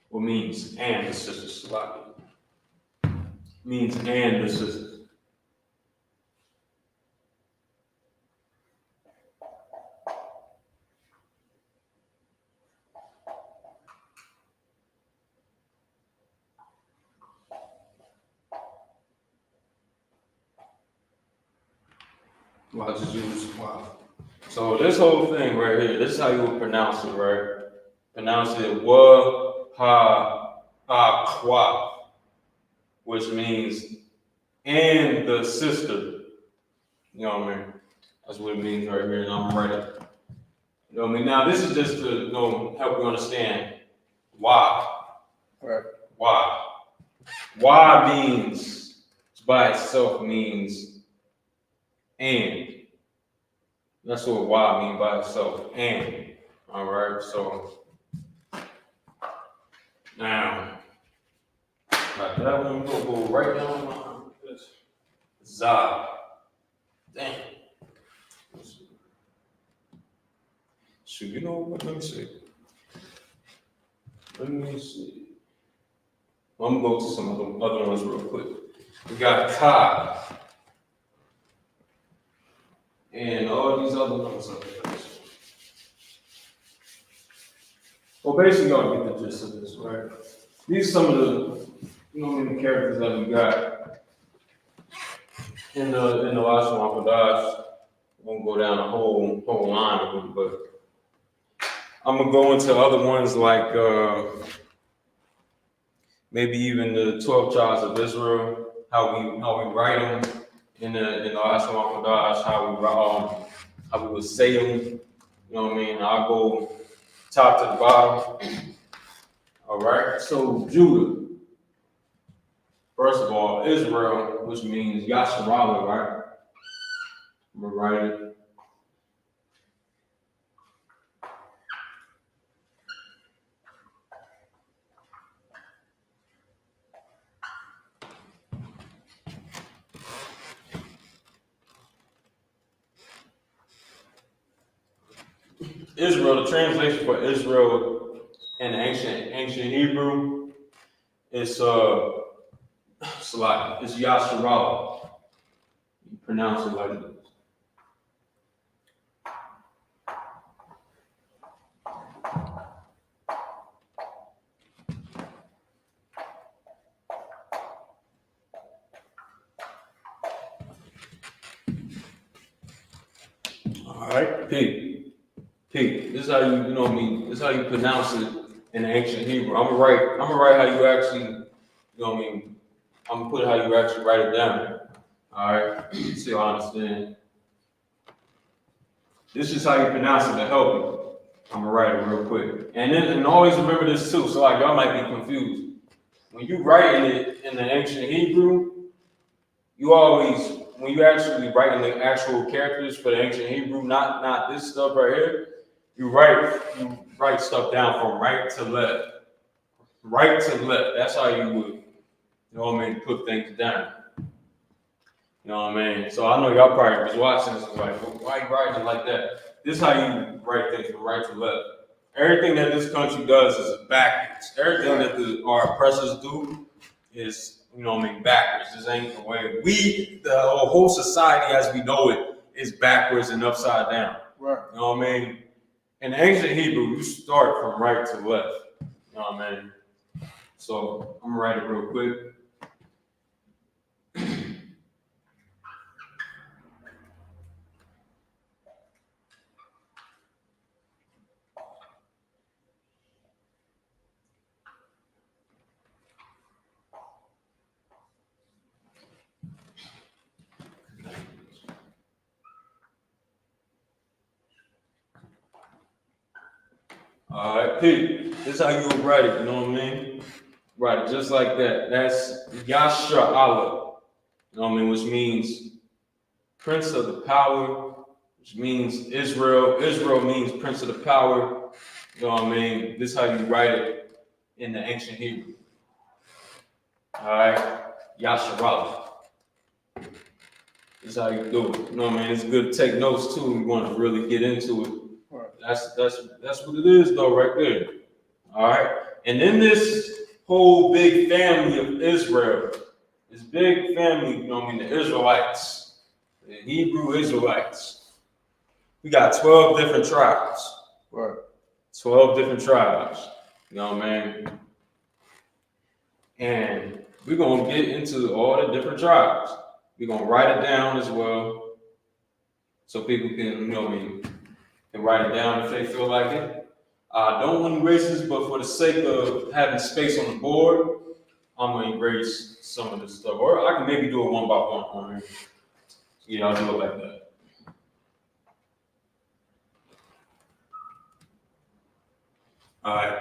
What means and the sisters. Means and the sisters. Well, I just use wow. So this whole thing right here, this is how you would pronounce it, right? Pronounce it YAHANNA, which means and the sister. You know what I mean? That's what it means right here, and I'm writing. You know what I mean? Now this is just to help you understand why. Right. Why? Why means by itself means and. That's what why means by itself. And. All right. So now, like that one, we're gonna go right down the line with this. Zah. Damn. Shoot, you know what? Let me see. I'm gonna go to some other ones real quick. We got Ka. And all these other ones up there. Well, basically, y'all get the gist of this, right? These are some of the characters that we got in the Lashawan Qadash. Won't go down the whole line of them, but I'm gonna go into other ones like maybe even the 12 tribes of Israel, how we write them in the Lashawan Qadash, how we would say them. You know what I mean? I'll go top to the bottom. All right. So Judah. First of all, Israel, which means Yasharala, right? I'm gonna write it. Israel, the translation for Israel in ancient Hebrew is it's Yasharala. You pronounce it like this. All right, P. This is how this is how you pronounce it in ancient Hebrew. I'm gonna write how you actually, I'm gonna put how you actually write it down. All right, so you understand. This is how you pronounce it to help you. I'm gonna write it real quick. And always remember this too, so like y'all might be confused. When you writing it in the ancient Hebrew, you always, when you actually writing the actual characters for the ancient Hebrew, not this stuff right here, you write stuff down from right to left. Right to left. That's how you would, you know what I mean, put things down. You know what I mean? So I know y'all probably was watching this like, why you writing it like that? This is how you write things from right to left. Everything that this country does is backwards. Everything that our oppressors do is, you know what I mean, backwards. This ain't the way. The whole society as we know it is backwards and upside down. Right. You know what I mean? In ancient Hebrew, you start from right to left. You know what I mean? So I'm gonna write it real quick. All right, Pete, this is how you would write it, you know what I mean? Write it just like that. That's Yasharala, you know what I mean, which means Prince of the Power, which means Israel. Israel means Prince of the Power, you know what I mean? This is how you write it in the ancient Hebrew. All right, Yasharala. This is how you do it, you know what I mean? It's good to take notes too. You want to really get into it. That's what it is though, right there. All right. And in this whole big family of Israel, this big family, you know what I mean, the Israelites, the Hebrew Israelites, we got 12 different tribes. Right. 12 different tribes. You know what I mean? And we're gonna get into all the different tribes. We're gonna write it down as well. So people can, you know what I mean, and write it down if they feel like it. Don't want to erase this, but for the sake of having space on the board, I'm going to erase some of this stuff. Or I can maybe do it one by one on here. Yeah, I'll do it like that. All right.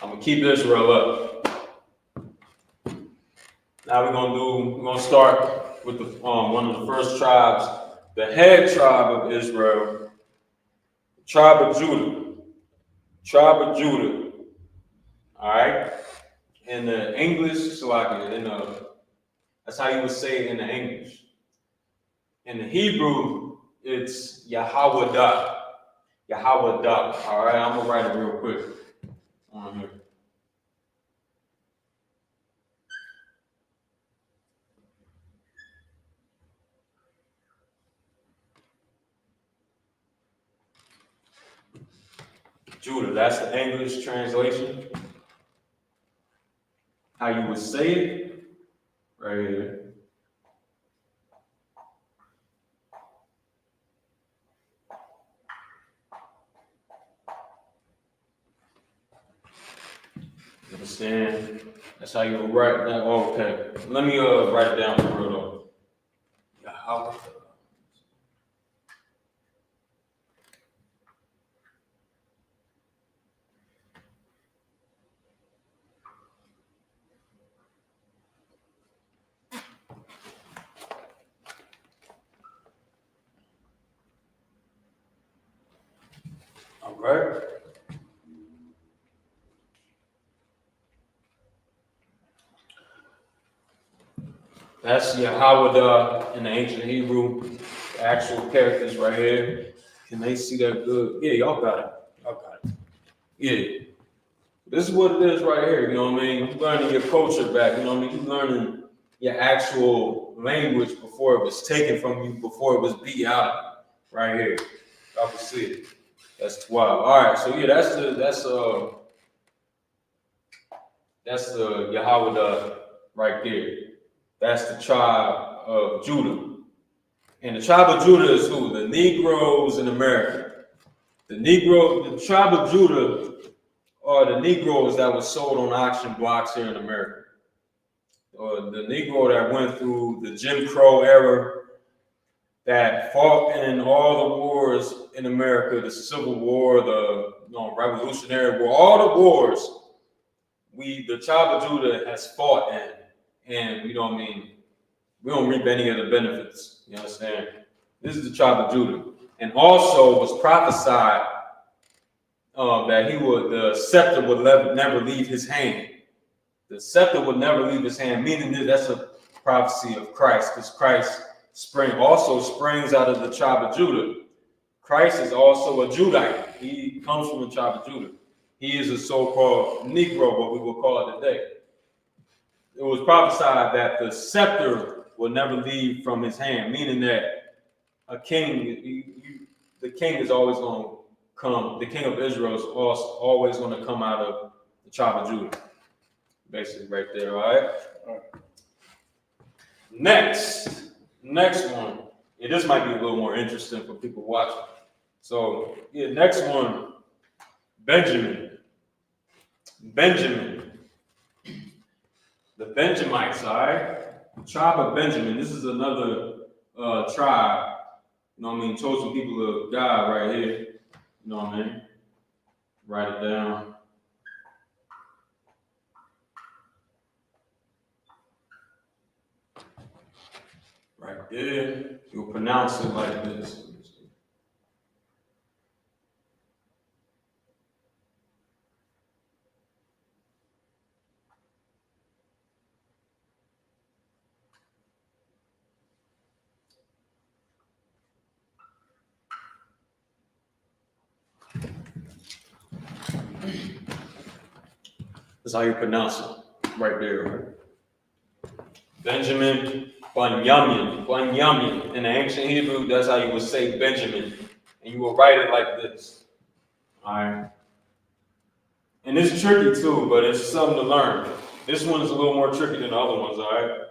I'm going to keep Israel up. Now we're going to start with the one of the first tribes, the head tribe of Israel. Tribe of Judah. Tribe of Judah. All right. In the English, that's how you would say it in the English. In the Hebrew, it's Yahawada. Yahawada. All right. I'm gonna write it real quick on here. Judah, that's the English translation. How you would say it, right here. You understand? That's how you would write that. Oh, okay. Let me write it down for real though. Yahawada. All right. That's Yahawada in the ancient Hebrew. The actual characters right here. Can they see that good? Yeah, y'all got it. Y'all got it. Yeah. This is what it is right here. You know what I mean? You're learning your culture back. You know what I mean? You're learning your actual language before it was taken from you, before it was beat out of you. Right here. Y'all can see it. That's 12. All right. So yeah, that's the Yahawada right there. That's the tribe of Judah. And the tribe of Judah is who? The Negroes in America. The tribe of Judah are the Negroes that were sold on auction blocks here in America. Or the Negro that went through the Jim Crow era, that fought in all the wars in America, the Civil War, the Revolutionary War, all the wars the tribe of Judah has fought in, and we don't reap any of the benefits. You understand? This is the tribe of Judah, and also was prophesied that the scepter would never leave his hand. The scepter would never leave his hand, meaning that that's a prophecy of Christ, because Christ also springs out of the tribe of Judah. Christ is also a Judite. He comes from the tribe of Judah. He is a so-called Negro, what we will call it today. It was prophesied that the scepter will never leave from his hand, meaning that a king, the king is always going to come. The king of Israel is always going to come out of the tribe of Judah. Basically, right there, all right? Next one. Yeah, this might be a little more interesting for people watching. So, next one, Benjamin. The Benjamites, all right? The tribe of Benjamin. This is another tribe, chosen people of God right here. You know what I mean? Write it down. Right there. You'll pronounce it like this. That's how you pronounce it, right there. Right? Benjamin, Bunyamin. In the ancient Hebrew, that's how you would say Benjamin. And you will write it like this. All right. And it's tricky too, but it's something to learn. This one is a little more tricky than the other ones, all right?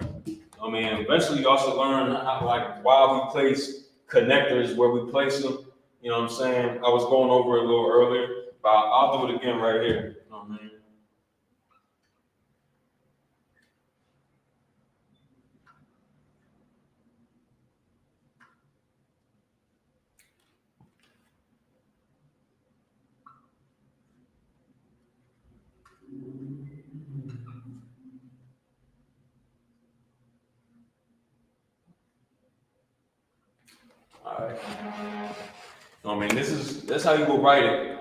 Eventually you also learn why we place connectors where we place them. You know what I'm saying? I was going over it a little earlier, but I'll do it again right here. You know what I mean? All right. That's how you will write it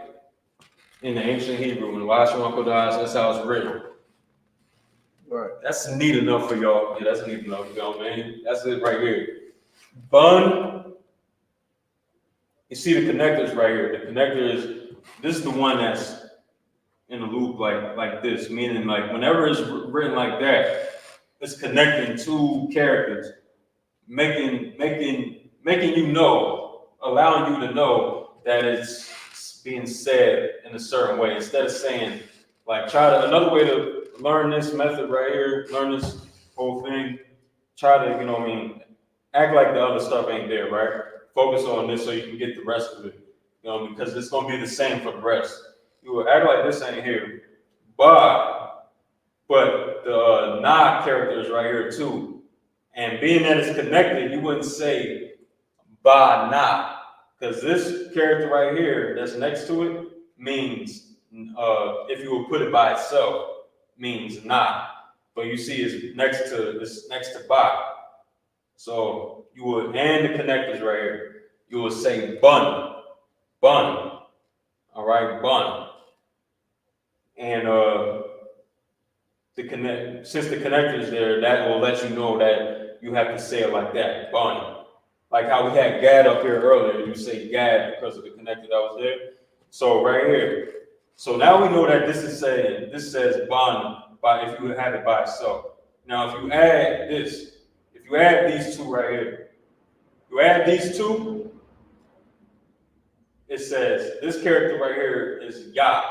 in the ancient Hebrew. In Lashawan, Qadash, that's how it's written. Right. That's neat enough for y'all. Yeah, that's neat enough for y'all, man. That's it right here. Bun. You see the connectors right here. The connector this is the one that's in a loop like this, meaning whenever it's written like that, it's connecting two characters, making you know, allowing you to know that it's being said in a certain way, instead of saying, another way to learn this method right here, learn this whole thing, try to, act like the other stuff ain't there, right? Focus on this so you can get the rest of it, because it's going to be the same for the rest. You will act like this ain't here, but the na character is right here too. And being that it's connected, you wouldn't say ba na, because this character right here that's next to it means, if you would put it by itself, means na. But you see it's next to ba. So you would, and the connectors right here, you would say bun. All right, bun. And since the connector is there, that will let you know that you have to say it like that, bun. Like how we had Gad up here earlier, you say Gad because of the connector that was there. So right here. So now we know that this says bun if you have it by itself. Now if you add these two right here, you add these two, it says this character right here is Yah.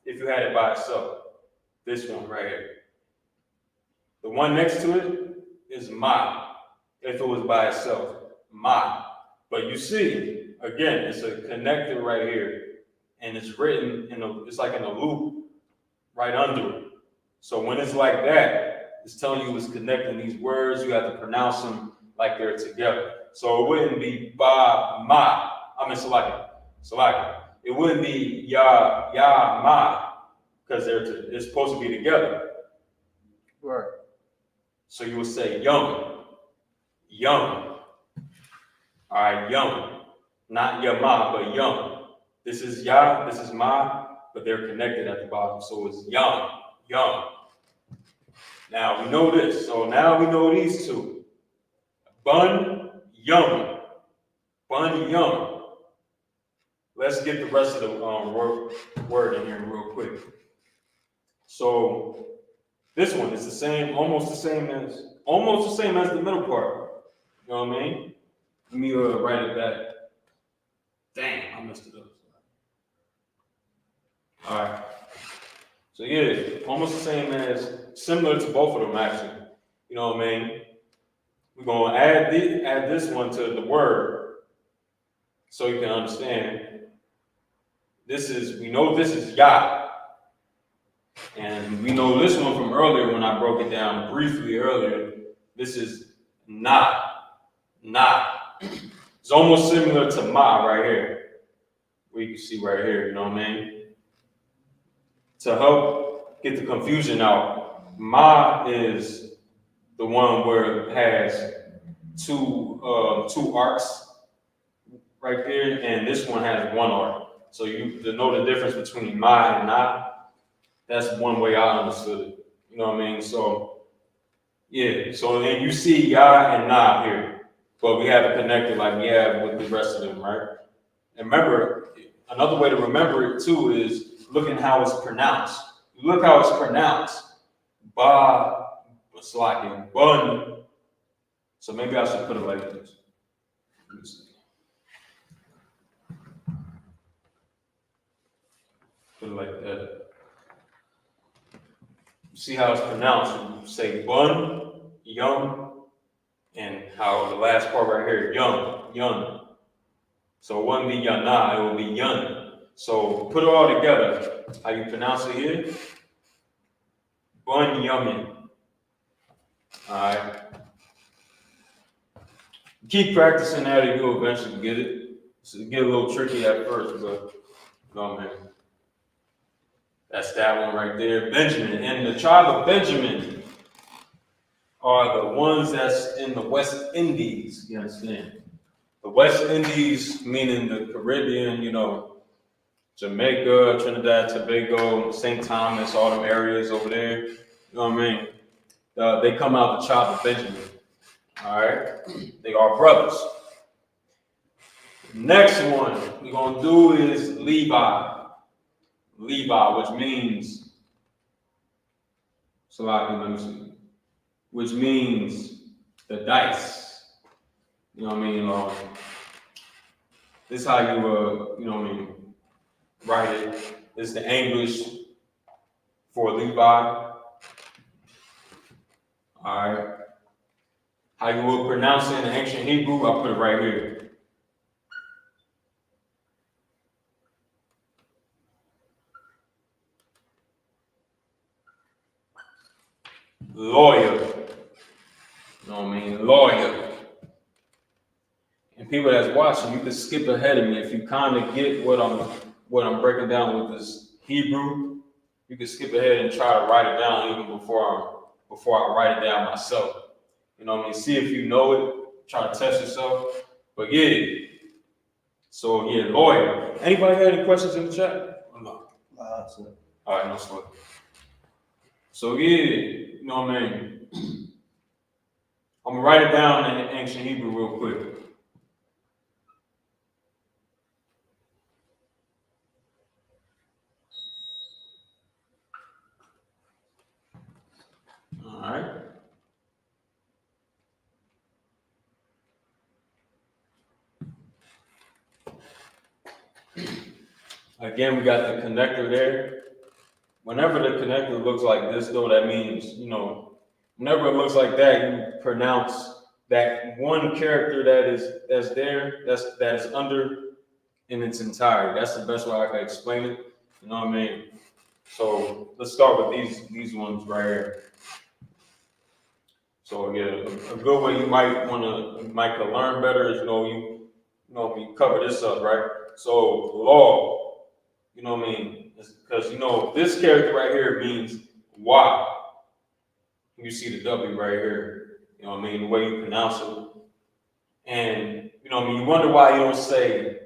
If you had it by itself. This one right here. The one next to it is Ma. If it was by itself, Ma. But you see, again, it's a connector right here, and it's written it's like in a loop right under it. So when it's like that, it's telling you it's connecting these words. You have to pronounce them like they're together. So it wouldn't be ba ma. I mean salaki. It wouldn't be ya ma because it's supposed to be together. Right. So you would say young. All right, young. Not ya ma, but young. This is ya, this is ma, but they're connected at the bottom. So it's young. Now we know this. So now we know these two. Bun, young. Let's get the rest of the word in here real quick. So this one is the same, almost the same as the middle part. You know what I mean? Let me write it back. Damn, I messed it up. All right. So yeah, almost the same as, similar to both of them actually. You know what I mean? We're gonna add this one to the word so you can understand. We know this is Yah. And we know this one from earlier when I broke it down briefly earlier. This is Na. It's almost similar to Ma right here. We can see right here, you know what I mean? To help get the confusion out, Ma is the one where it has two arcs right there, and this one has one arc. So to know the difference between Ma and Na, that's one way I understood it. You know what I mean? So yeah, so then you see Yah and Na here, but we have it connected like we have with the rest of them, right? And remember, another way to remember it too is looking how it's pronounced. Look how it's pronounced. Ba, it's like bun. So maybe I should put it like this. Let me see. Put it like that. See how it's pronounced. You say bun, young, and how the last part right here, young. So it wouldn't be yana, it would be yun. So put it all together. How you pronounce it here? Bun yamin. Alright. Keep practicing that and you'll eventually get it. So it get a little tricky at first, but no man. That's that one right there. Benjamin. And the tribe of Benjamin are the ones that's in the West Indies. You understand? The West Indies, meaning the Caribbean, you know, Jamaica, Trinidad, Tobago, St. Thomas, all them areas over there. You know what I mean? They come out the tribe of Benjamin. All right? They are brothers. Next one we're going to do is Levi. Which means, which means the dice. You know what I mean? This is how you, you know what I mean, write it. This is the English for Levi. All right. How you would pronounce it in ancient Hebrew, I'll put it right here. Lawyer. You know what I mean? Lawyer. And people that's watching, you can skip ahead of me if you kind of get what I'm breaking down with this Hebrew. You can skip ahead and try to write it down even before I write it down myself. You know what I mean? See if you know it. Try to test yourself. But yeah. So yeah, lawyer. Anybody got any questions in the chat? Or no? All right, no sweat. So yeah, you know what I mean? I'm gonna write it down in ancient Hebrew real quick. All right. Again, we got the connector there. Whenever the connector looks like this, though, that means, you know, whenever it looks like that, you pronounce that one character that's there, that is under in its entirety. That's the best way I can explain it. You know what I mean? So let's start with these ones right here. So yeah, a good way you might could learn better is we cover this up, right? So law, you know what I mean? Because this character right here means why. You see the W right here. You know what I mean? The way you pronounce it. And you wonder why you don't say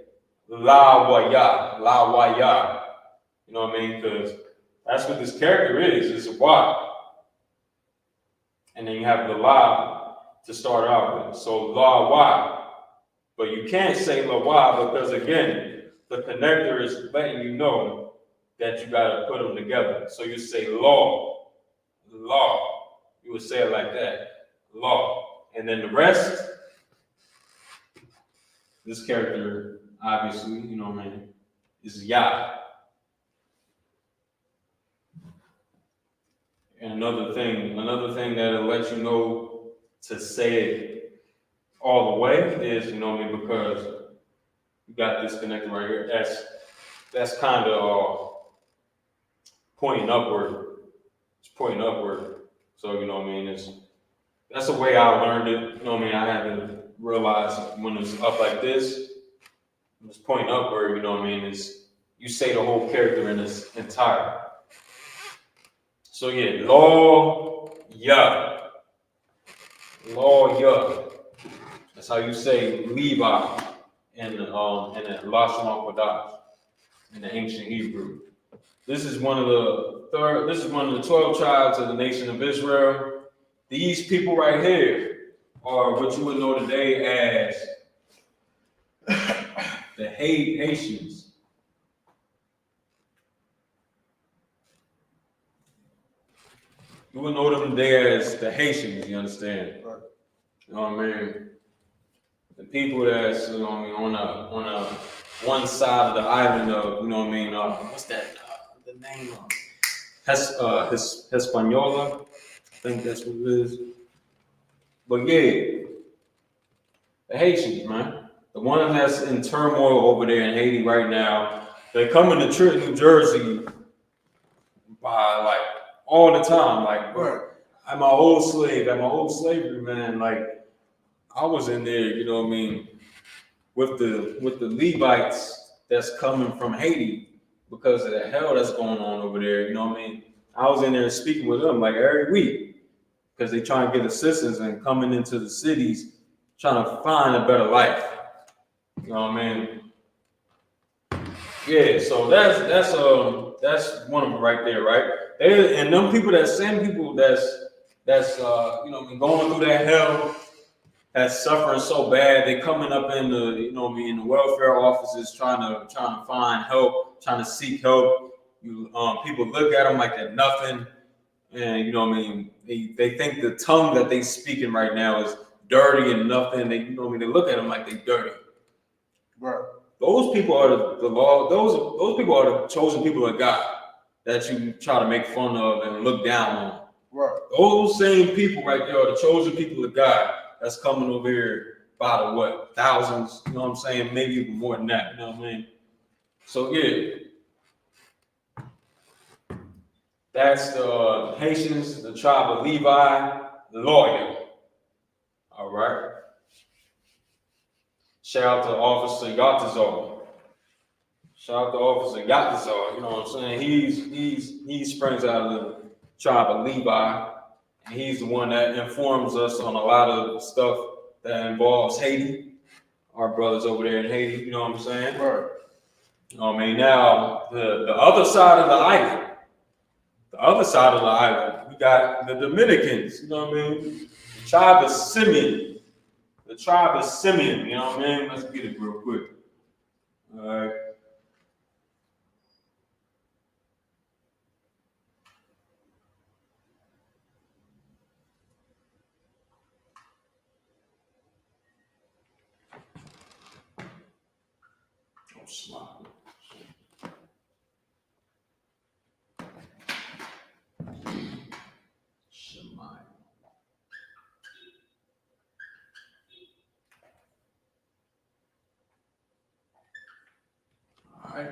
la wa ya, la wa ya. You know what I mean? Because that's what this character is. It's a why. And then you have the la to start out with. So la wa. But you can't say la wa because again, the connector is letting you know that you gotta put them together. So you say law, law. You would say it like that, law. And then the rest, this character, obviously, is Yah. And another thing that'll let you know to say it all the way is, because you got this connector right here. That's kind of pointing upward. It's pointing upward. So that's the way I learned it. I had to realize when it's up like this, it's pointing upward. Is you say the whole character in its entirety. So yeah, law ya, law ya. That's how you say Levi in the Lashawan Qadash in the ancient Hebrew. This is one of the 12 tribes of the nation of Israel. These people right here are what you would know today as the Haitians. You would know them today as the Haitians, you understand? Right. You know what I mean? The people that's on one side of the island of what's that? The name of Hispaniola. I think that's what it is. But yeah, the Haitians, man. The one that's in turmoil over there in Haiti right now. They come into Trenton, New Jersey by like all the time. Like, Right. at my old slavery, man, like I was in there, with the Levites that's coming from Haiti because of the hell that's going on over there, I was in there speaking with them like every week because they trying to get assistance and coming into the cities trying to find a better life. You know what I mean? Yeah, so that's one of them right there, right? And them people, that same people that's going through that hell, that's suffering so bad, they coming up in the in the welfare offices trying to find help, trying to seek help. People look at them like they're nothing, and they think the tongue that they speaking right now is dirty and nothing. They they look at them like they dirty. Right. Those people are the law. Those people are the chosen people of God that you try to make fun of and look down on. Right. Those same people right there are the chosen people of God that's coming over here by the thousands, you know what I'm saying? Maybe even more than that, you know what I mean? So yeah. That's the Haitians, the tribe of Levi, the lawyer. All right. Shout out to Officer Yatazar. Shout out to Officer Yatazar, you know what I'm saying? He springs out of the tribe of Levi, and he's the one that informs us on a lot of stuff that involves Haiti, our brothers over there in Haiti, you know what I'm saying? Right. You know what I mean? Now, the other side of the island, we got the Dominicans, you know what I mean? The tribe of Simeon. The tribe of Simeon, you know what I mean? Let's get it real quick. All right. Smart. Shemai. All right.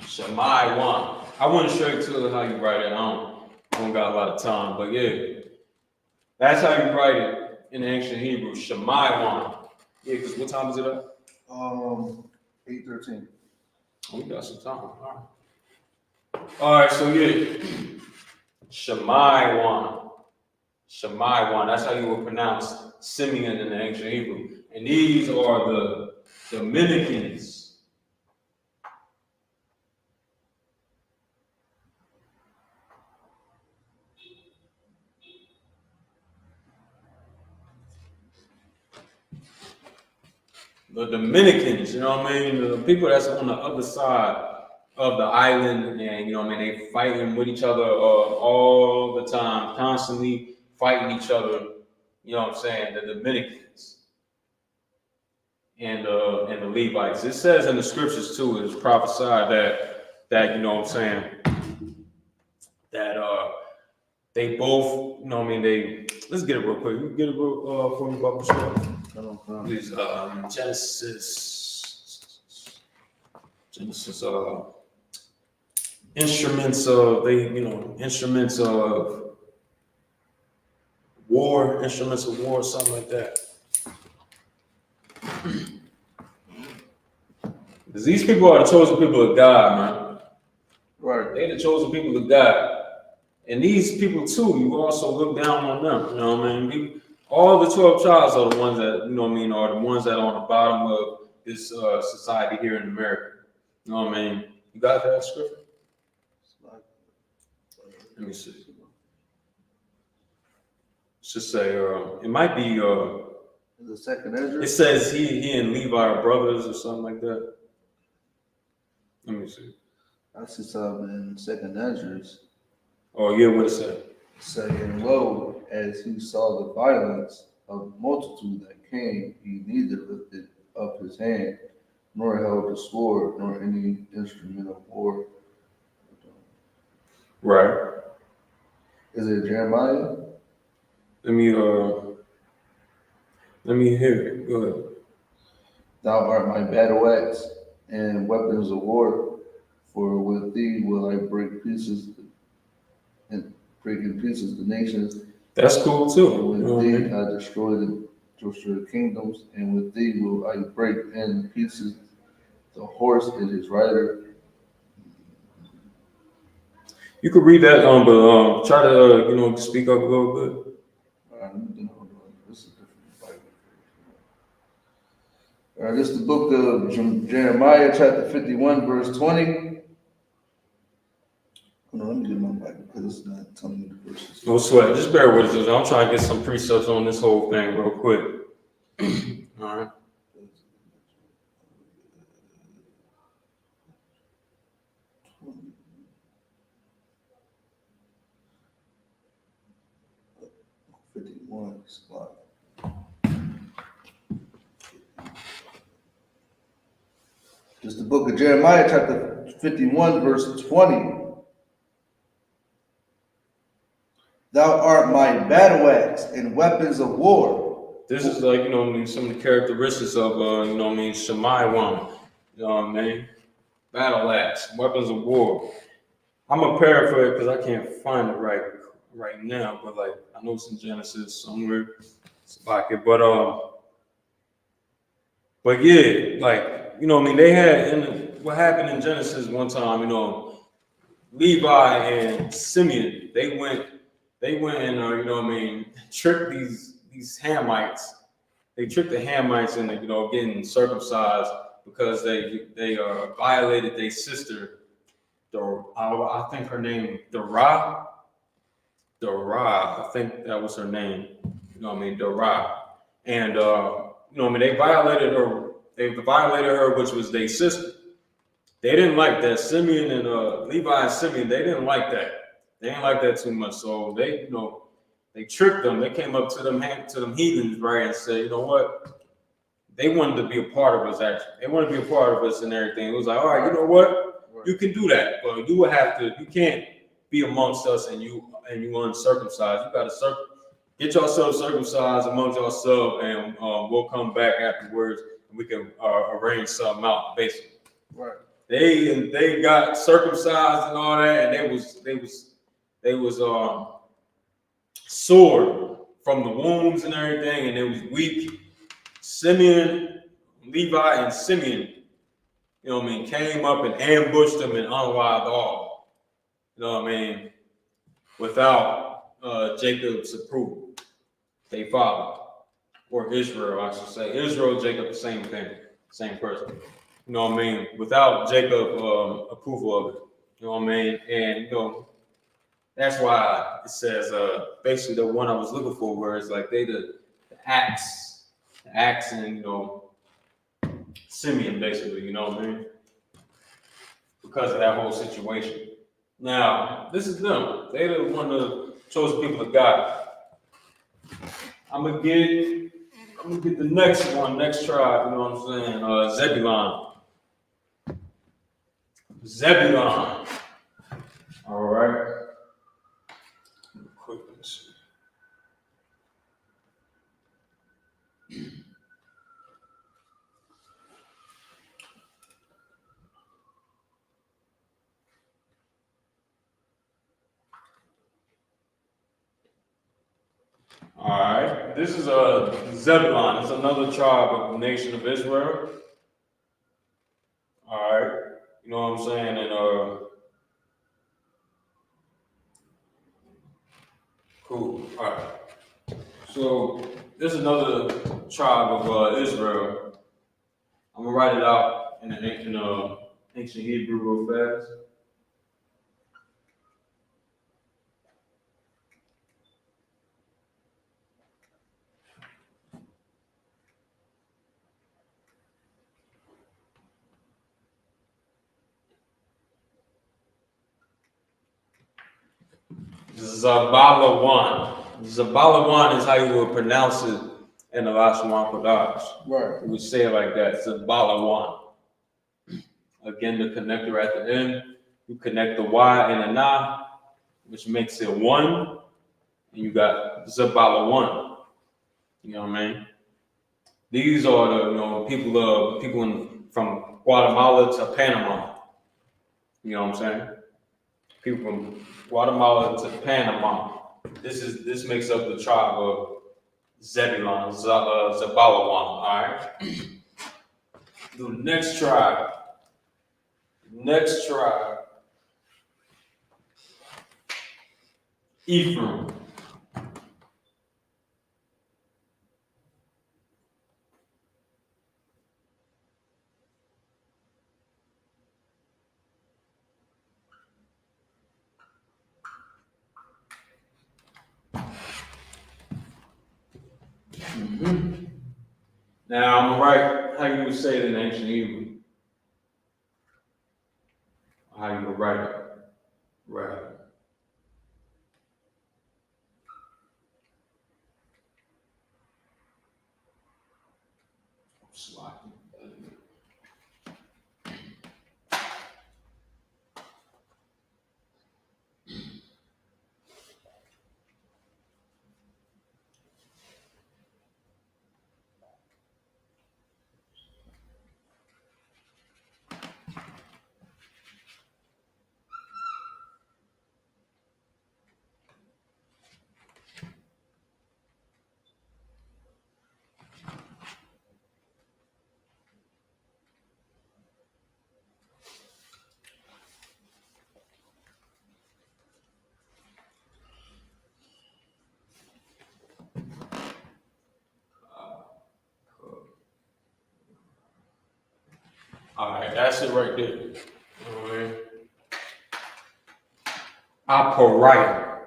Shemaiwan. I went straight to how you write it. I don't got a lot of time, but yeah, that's how you write it in ancient Hebrew. Shemaiwan. Yeah, because what time is it at? 8:13. Oh, we got some time. All right, so yeah, Shemaiwan. Shemaiwan. That's how you would pronounce Simeon in the ancient Hebrew. And these are the Dominicans. The Dominicans, you know what I mean? The people that's on the other side of the island, and you know what I mean, they fighting with each other all the time, constantly fighting each other. You know what I'm saying? The Dominicans and the Levites. It says in the scriptures too. It's prophesied that you know what I'm saying, that they both, you know what I mean. Let's get it real quick. You get it real for me, Bubba Short. Please, Genesis, instruments of war, something like that. Because these people are the chosen people of God, man. Right. They're the chosen people of God. And these people too, you also look down on them, you know what I mean? All the 12 tribes are the ones that, you know what I mean, are the ones that are on the bottom of this society here in America. You know what I mean? You got that scripture? Let me see. Let's just say, it might be, the second Ezra? It says he and Levi are brothers or something like that. Let me see. I see something in second Ezra's. Oh, yeah, what it say? Saying, lo, as he saw the violence of the multitude that came, he neither lifted up his hand, nor held a sword, nor any instrument of war. Right. Is it Jeremiah? Let me hear it. Go ahead. Thou art my battle axe and weapons of war, for with thee will I break in pieces the nations. That's cool too. And with thee I destroy the kingdoms, and with thee will I break in pieces the horse and his rider. You could read that, but try to speak up a little bit. This is a different Bible. All right, this is the book of Jeremiah, chapter 51, verse 20. Hold on, let me get my Bible because it's not telling me the verses. No sweat. Just bear with us. I'm trying to get some precepts on this whole thing real quick. All right. This is the book of Jeremiah, chapter 51, verse 20. Thou art my battle axe and weapons of war. This is like, some of the characteristics of, Shemaiwan. You know what I mean? Battle axe, weapons of war. I'm going to paraphrase because I can't find it right now, but like, I know it's in Genesis somewhere. But yeah, like, they had, what happened in Genesis one time, Levi and Simeon, they went and, tricked these Hamites. They tricked the Hamites into, getting circumcised because they violated their sister, I think her name, Dara, I think that was her name, Dara. And, they violated her, which was their sister. They didn't like that. Simeon and Levi and Simeon, they didn't like that. They didn't like that too much. So they tricked them. They came up to them heathens, right, and said, you know what? They wanted to be a part of us, actually. They wanted to be a part of us and everything. It was like, all right, you know what? You can do that, but you can't be amongst us and you uncircumcised. You got to get yourself circumcised amongst yourself, and we'll come back afterwards and we can arrange something out, basically. Right. they got circumcised and all that, and they was sore from the wounds and everything, and they was weak. Simeon, Levi, and Simeon, you know what I mean, came up and ambushed them and unwived all. You know what I mean? Without Jacob's approval. They father. Or Israel, I should say. Israel, Jacob, the same thing. Same person. You know what I mean? Without Jacob approval of it. You know what I mean? And you know, that's why it says basically the one I was looking for, where it's like they the axe and you know Simeon basically, you know what I mean? Because of that whole situation. Now, this is them. They the one of the chosen people of God. I'm gonna get the next tribe, you know what I'm saying? Zebulon. All right. Quick, let's see. All right, this is Zebulon. It's another tribe of the nation of Israel. All right, you know what I'm saying? And cool. All right. So this is another tribe of Israel. I'm gonna write it out in ancient Hebrew real fast. Zabalawan. Zabalawan is how you would pronounce it in the Lashawan Qadash. Right. We would say it like that. Zabalawan. Again, the connector at the end. You connect the Y and a Na, which makes it one. And you got Zabalawan. You know what I mean? These are the people from Guatemala to Panama. You know what I'm saying? People from Guatemala to Panama. This makes up the tribe of Zebulon, Zabalawan. All right. The next tribe. Ephraim. Mm-hmm. Now I'm gonna write how you would say it in ancient Hebrew. How you would write it. Right. Sloppy. All right, that's it right there. All right.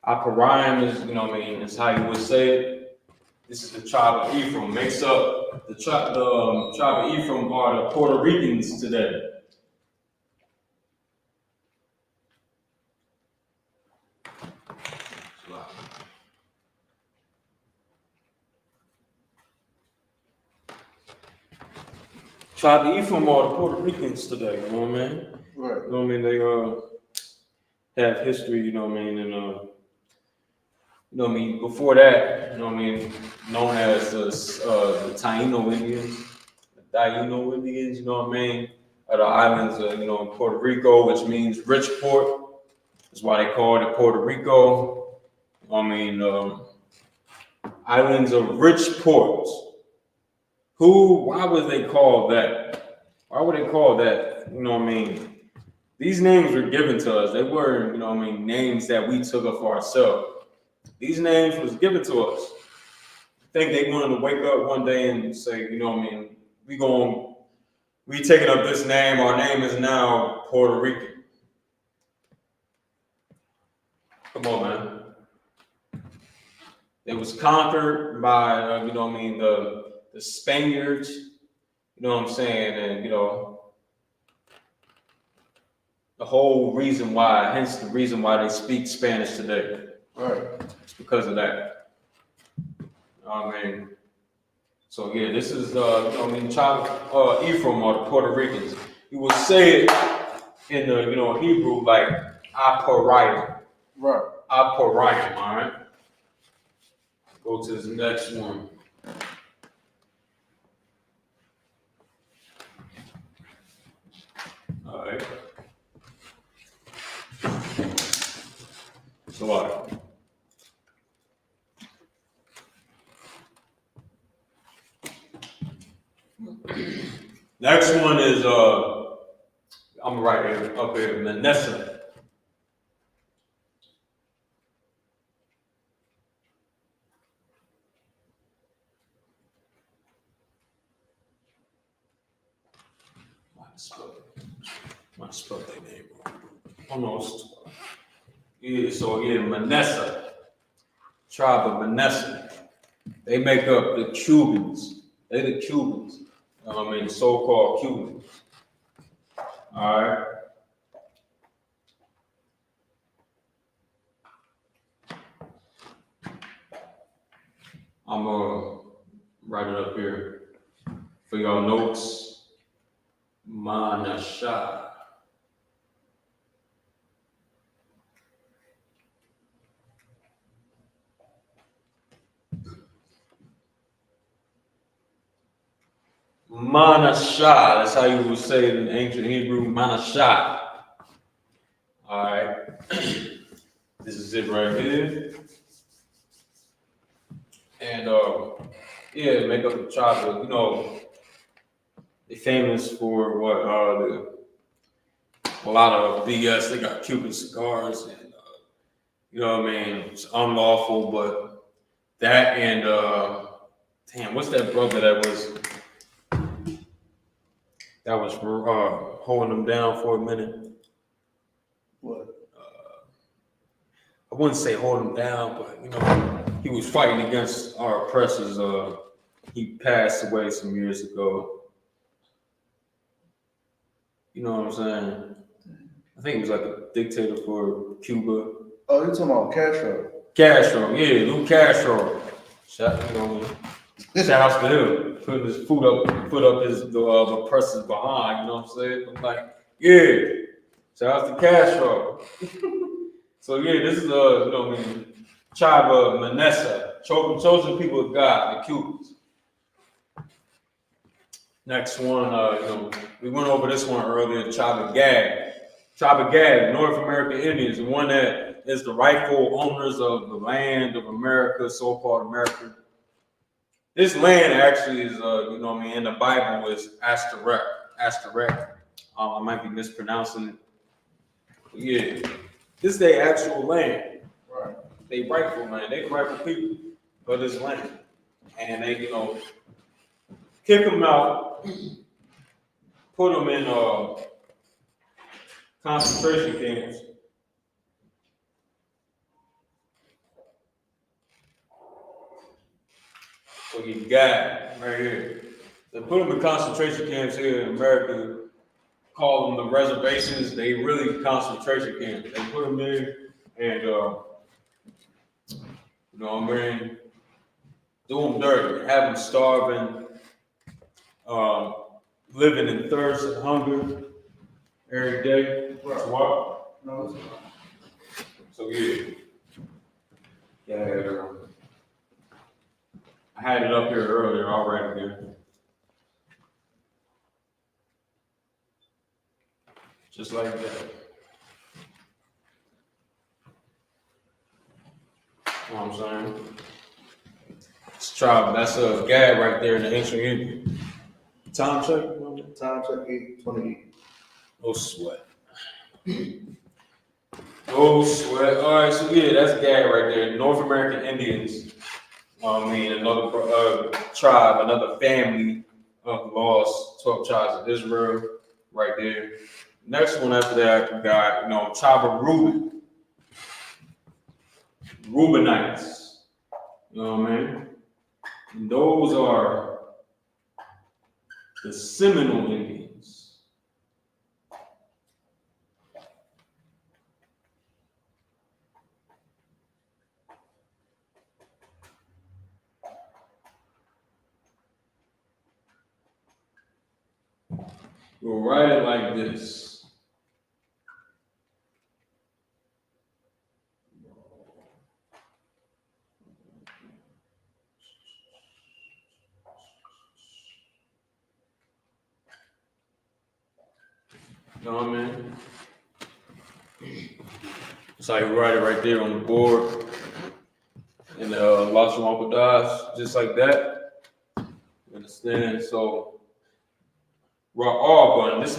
Aparayim is, you know what I mean, is how you would say it. This is the tribe of Ephraim. Makes up the tribe of Ephraim are the Puerto Ricans today. Tribe of Ephraim are the Puerto Ricans today, you know what I mean? Right. You know what I mean? They have history, you know what I mean, and you know what I mean, before that, you know what I mean, known as the Taino Indians, you know what I mean? of the islands, in Puerto Rico, which means rich port. That's why they call it Puerto Rico. Islands of rich ports. Why would they call that? Why would they call that? These names were given to us. They weren't, names that we took up for ourselves. These names was given to us. I think they wanted to wake up one day and say, we taking up this name. Our name is now Puerto Rican. Come on, man. It was conquered by, the Spaniards. You know what I'm saying? And, the whole reason why, hence the reason why they speak Spanish today. Right. It's because of that. So yeah, this is child Ephraim or the Puerto Ricans. He will say it in the Hebrew like Aparayim. Right. Aparayim, all right? Go to this next one. All right. So what? Next one is I'm right here up here, Manasseh. Might spell their name wrong. Almost. Yeah, so yeah, Manasseh. Tribe of Manasseh. They make up the Cubans. They the Cubans. The so-called Cubans. All right. I'm gonna write it up here for y'all notes. Manasseh. Manasseh. That's how you would say it in ancient Hebrew. Manasseh. All right. This is it right here. And yeah, make up the tribe of, they're famous for what a lot of BS. They got Cuban cigars and it's unlawful, but that and damn, what's that brother that was holding them down for a minute? What? I wouldn't say hold him down, but he was fighting against our oppressors. He passed away some years ago. You know what I'm saying? I think he was like a dictator for Cuba. Oh, you're talking about Castro? Castro, yeah, Lou Castro. Shout out to him, putting his foot up his oppressors behind. You know what I'm saying? I'm like, yeah, shout out to Castro. So yeah, this is tribe of Manasseh, chosen people of God, the Cubans. Next one, we went over this one earlier, the tribe of Gad. Tribe of Gad, North American Indians, the one that is the rightful owners of the land of America, so-called America. This land actually is, in the Bible is Ashtoreth. I might be mispronouncing it. But yeah, this is their actual land. Right. They rightful land. They the rightful people of this land. And they, kick them out, put them in concentration camps. So you got right here. They put them in concentration camps here in America. Call them the reservations. They really concentration camps. They put them in and do them dirty, have them starving, living in thirst and hunger every day. Right. What? No. So yeah. I had it up here earlier. I'll write it again. Just like that. You know what I'm saying? It's tribe. That's a Gad right there in the ancient Indian. Time check. Time check 8:28. No sweat. No sweat. All right, so yeah, that's Gad right there. North American Indians. I mean, another tribe, another family of the lost 12 tribes of Israel right there. Next one after that, we got, tribe of Reuben. Reubenites. You know what I mean? And those are the Seminole Indians. We'll write it like this. You know what I mean? So you write it right there on the board. And Lashawan Qadash, just like that. You understand? So Ra'al, this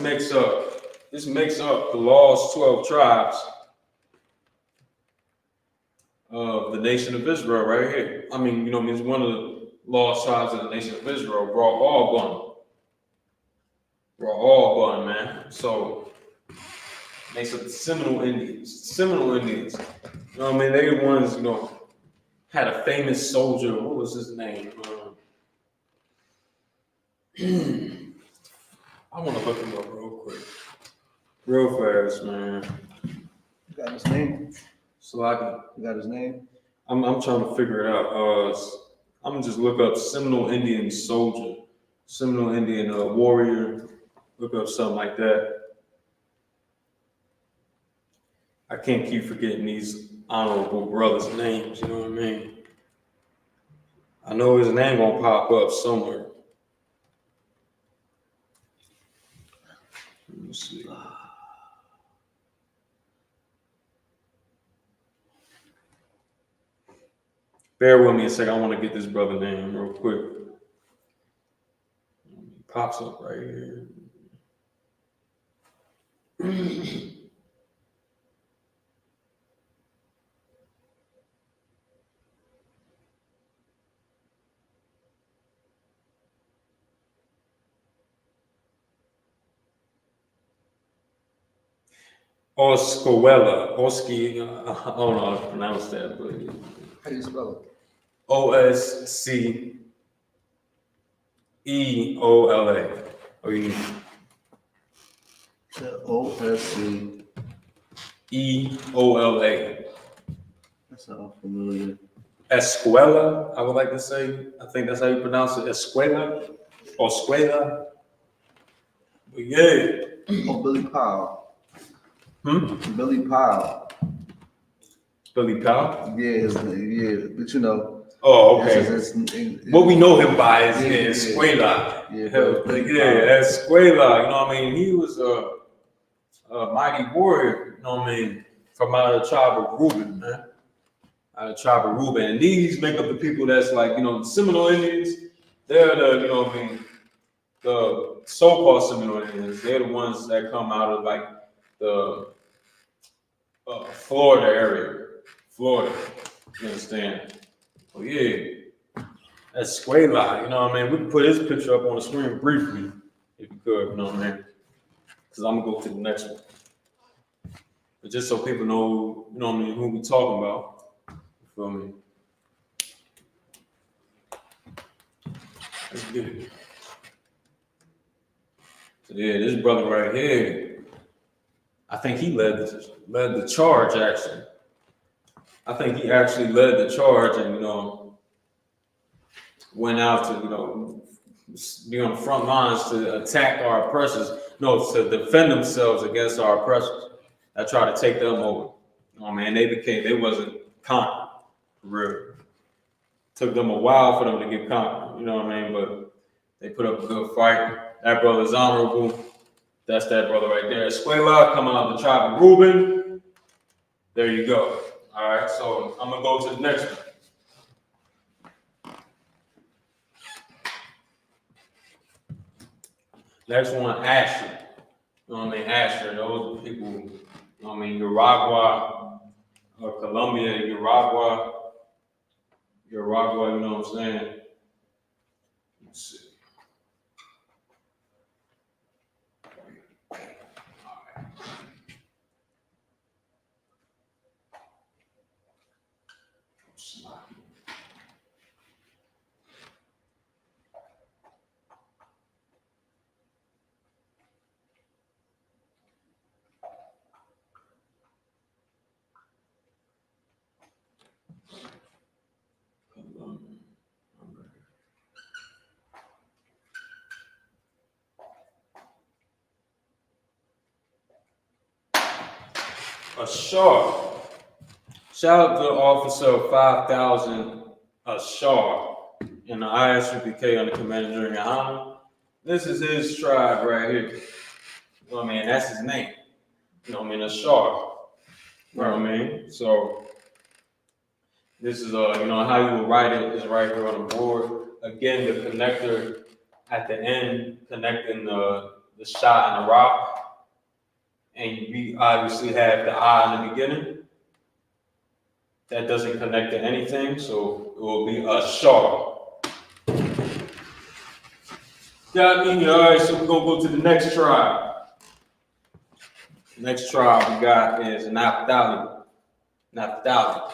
makes up the lost 12 tribes of the nation of Israel right here. I mean, it's one of the lost tribes of the nation of Israel. Ra'al, man. So makes up the Seminole Indians. Seminole Indians. You know what I mean? They the ones, had a famous soldier. What was his name? I want to look him up real quick. Real fast, man. You got his name? You got his name? I'm trying to figure it out. I'm gonna just look up Seminole Indian soldier, Seminole Indian warrior. Look up something like that. I can't keep forgetting these honorable brothers' names. You know what I mean? I know his name gonna pop up somewhere. Let me see. Bear with me a second. I want to get this brother name real quick. It pops up right here. Osceola. I don't know how to pronounce that, but How do you spell it? Osceola. Oh, you need Osceola. That sounds familiar. Escuela, I would like to say. I think that's how you pronounce it. Escuela. But yeah. Oh, Billy Powell. Billy Powell. Billy Powell? Yeah, but Oh, okay. What we know him by is Escuela. Escuela. You know what I mean? He was a mighty warrior, you know what I mean? From out of the tribe of Reuben, man. Out of the tribe of Reuben. And these make up the people that's like, the Seminole Indians. They're the, the so-called Seminole Indians. They're the ones that come out of like the Florida area. Florida. You understand? Oh yeah. That's Escuela, you know what I mean? We can put his picture up on the screen briefly, if you could, you know what I mean? Because I'm gonna go to the next one. But just so people know, you know what I mean, who we talking about. You feel me? Let's get it. So yeah, this brother right here, I think he led the charge actually. I think he actually led the charge and went out to be on the front lines to attack our oppressors, to defend themselves against our oppressors. I tried to take them over. Oh man, they wasn't conquered for real. Took them a while for them to get conquered, you know what I mean? But they put up a good fight. That brother's honorable. That's that brother right there. Escuela coming out of the tribe of Reuben. There you go. All right, so I'm gonna go to the next one. Next one, Asher. You know what I mean? Asher, those are people, you know what I mean, Uruguay, or Colombia, Uruguay, you know what I'm saying? Let's see. Ashar. Shout out to the officer of 5,000 Ashar in the I.S.U.P.K on the command during YAHANNA. This is his tribe right here. You know what I mean? That's his name. You know what I mean? Ashar. You know what I mean? So this is you know how you will write it is right here on the board. Again, the connector at the end connecting the shot and the rock, and we obviously have the I in the beginning. That doesn't connect to anything, so it will be a shar. Got me? All right, so we're gonna go to the next tribe. Next tribe we got is Naphtali. Naphtali.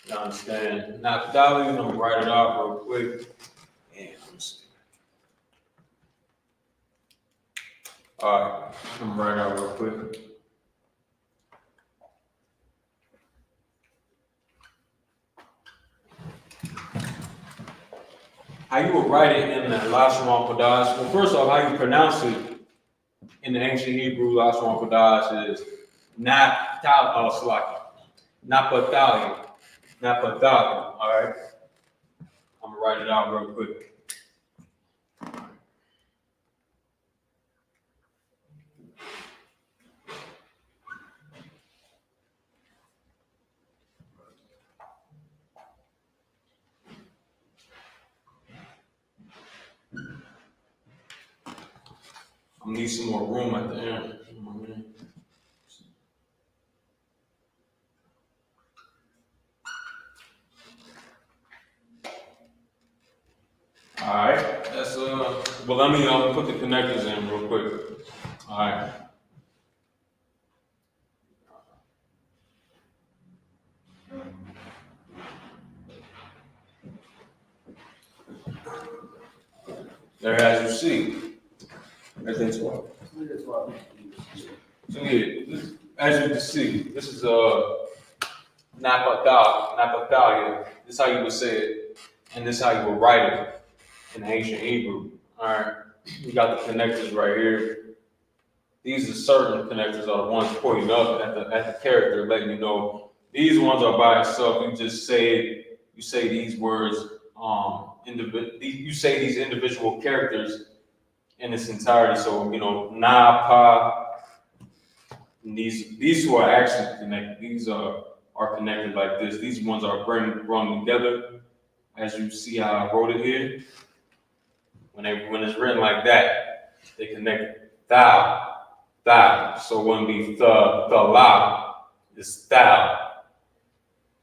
You understand? Naphtali, I'm gonna write it out real quick. And let me see. All right, I'm gonna write it out real quick. How you would write it in the Lashawan Qadash? Well, first off, how you pronounce it in the ancient Hebrew Lashawan Qadash is Naphtali. Naphtali. All right. I'm gonna write it out real quick. I'm gonna need some more room at the end. All right, that's well, let me put the connectors in real quick. All right. There, as you see, everything's well. So yeah, as you can see, this is Naphtali. This is how you would say it, and this is how you would write it in ancient Hebrew. All right, we got the connectors right here. These are certain connectors are the ones pointing up at the character, letting you know these ones are by itself. You just say it. You say these words. You say these individual characters in its entirety. So you know, na, pa. These two are actually connected. These are connected like this. These ones are run together. As you see how I wrote it here. When it's written like that, they connect thou. So when we the la, it's thou.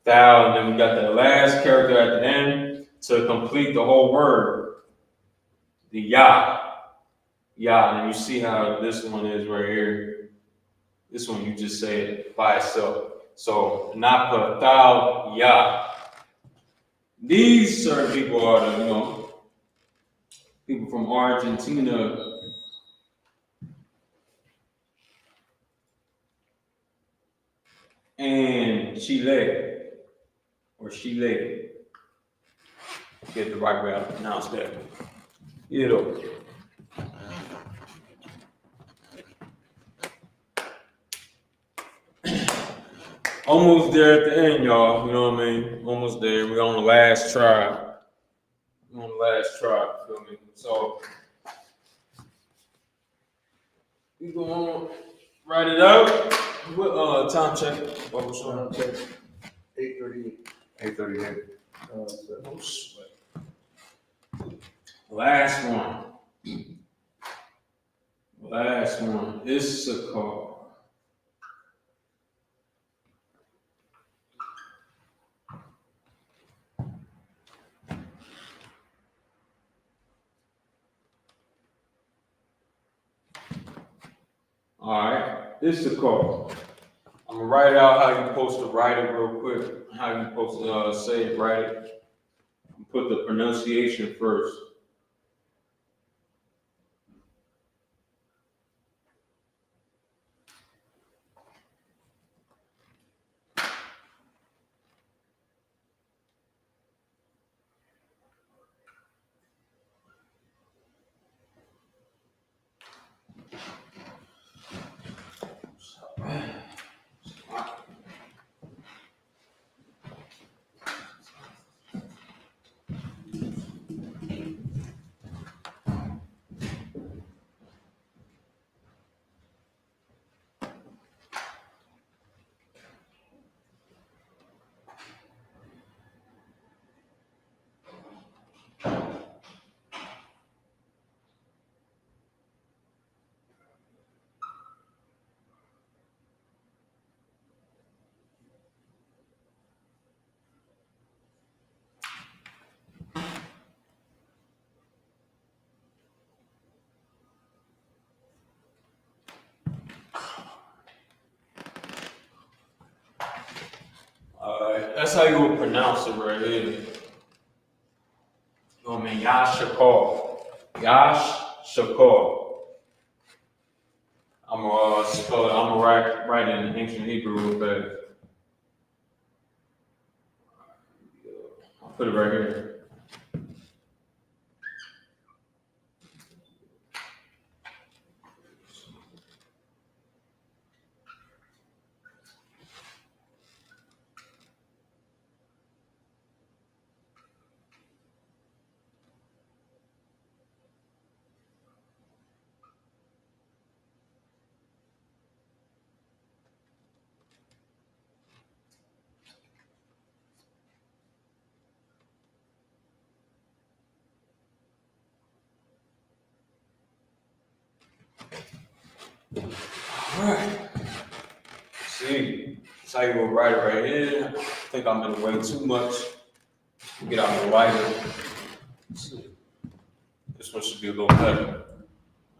And then we got the last character at the end to complete the whole word. The ya. And you see how this one is right here. This one you just say it by itself. So napa thou ya. These certain people are the, you know, people from Argentina. And Chile, or Chile, get the right way to pronounce that. You know. Almost there at the end, y'all. You know what I mean? Almost there. We're on the last tribe. Feel me? So, We gonna write it out. What time check? Bubble show. 8:38. 8:38. Oh, No sweat. Last one. Last one. I.S.U.P.K. All right. I.S.U.P.K. I'm gonna write out how you're supposed to write it real quick. How you're supposed to say it, write it. Put the pronunciation first. That's how you would pronounce it right here. Oh man, YAHANNA. YAHANNA. I'm gonna spell it. I'm gonna write it in ancient Hebrew real fast. I'll put it right here. Alright. See, that's how you will write it right here. I think I'm in the way too much. Get out the lighter. This one should be a little better.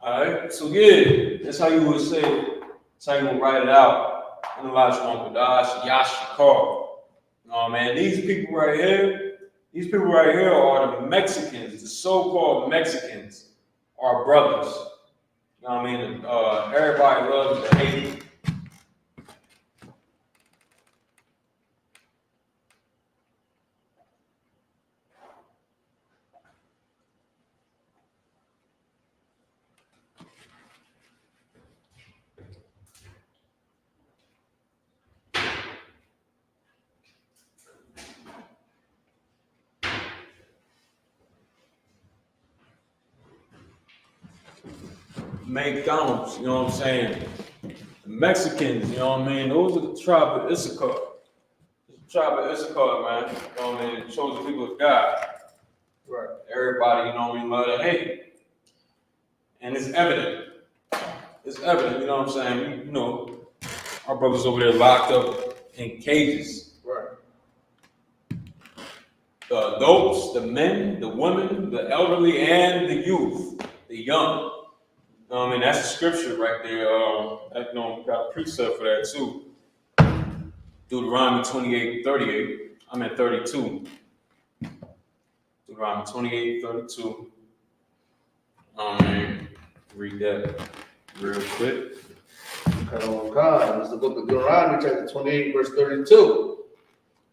Alright, so yeah, that's how you would say it. That's how you would write it out. In the Lashawan, Qadash, Y.A.H.K. You know what I mean? These people right here are the Mexicans, the so-called Mexicans, are brothers. You know what I mean? Everybody loves to hate. McDonald's, you know what I'm saying? The Mexicans, you know what I mean? Those are the tribe of I.S.U.P.K. The tribe of I.S.U.P.K, man. You know what I mean? Chosen people of God. Right. Everybody, you know what I mean, love to hate. And it's evident. It's evident, you know what I'm saying? You know, our brothers over there locked up in cages. Right. The adults, the men, the women, the elderly, and the youth, the young. I mean, that's the scripture right there. I got a precept for that too. Deuteronomy 28:38. I'm at 32. Deuteronomy 28:32. Read that real quick. God, it's the book of Deuteronomy, chapter 28, verse 32.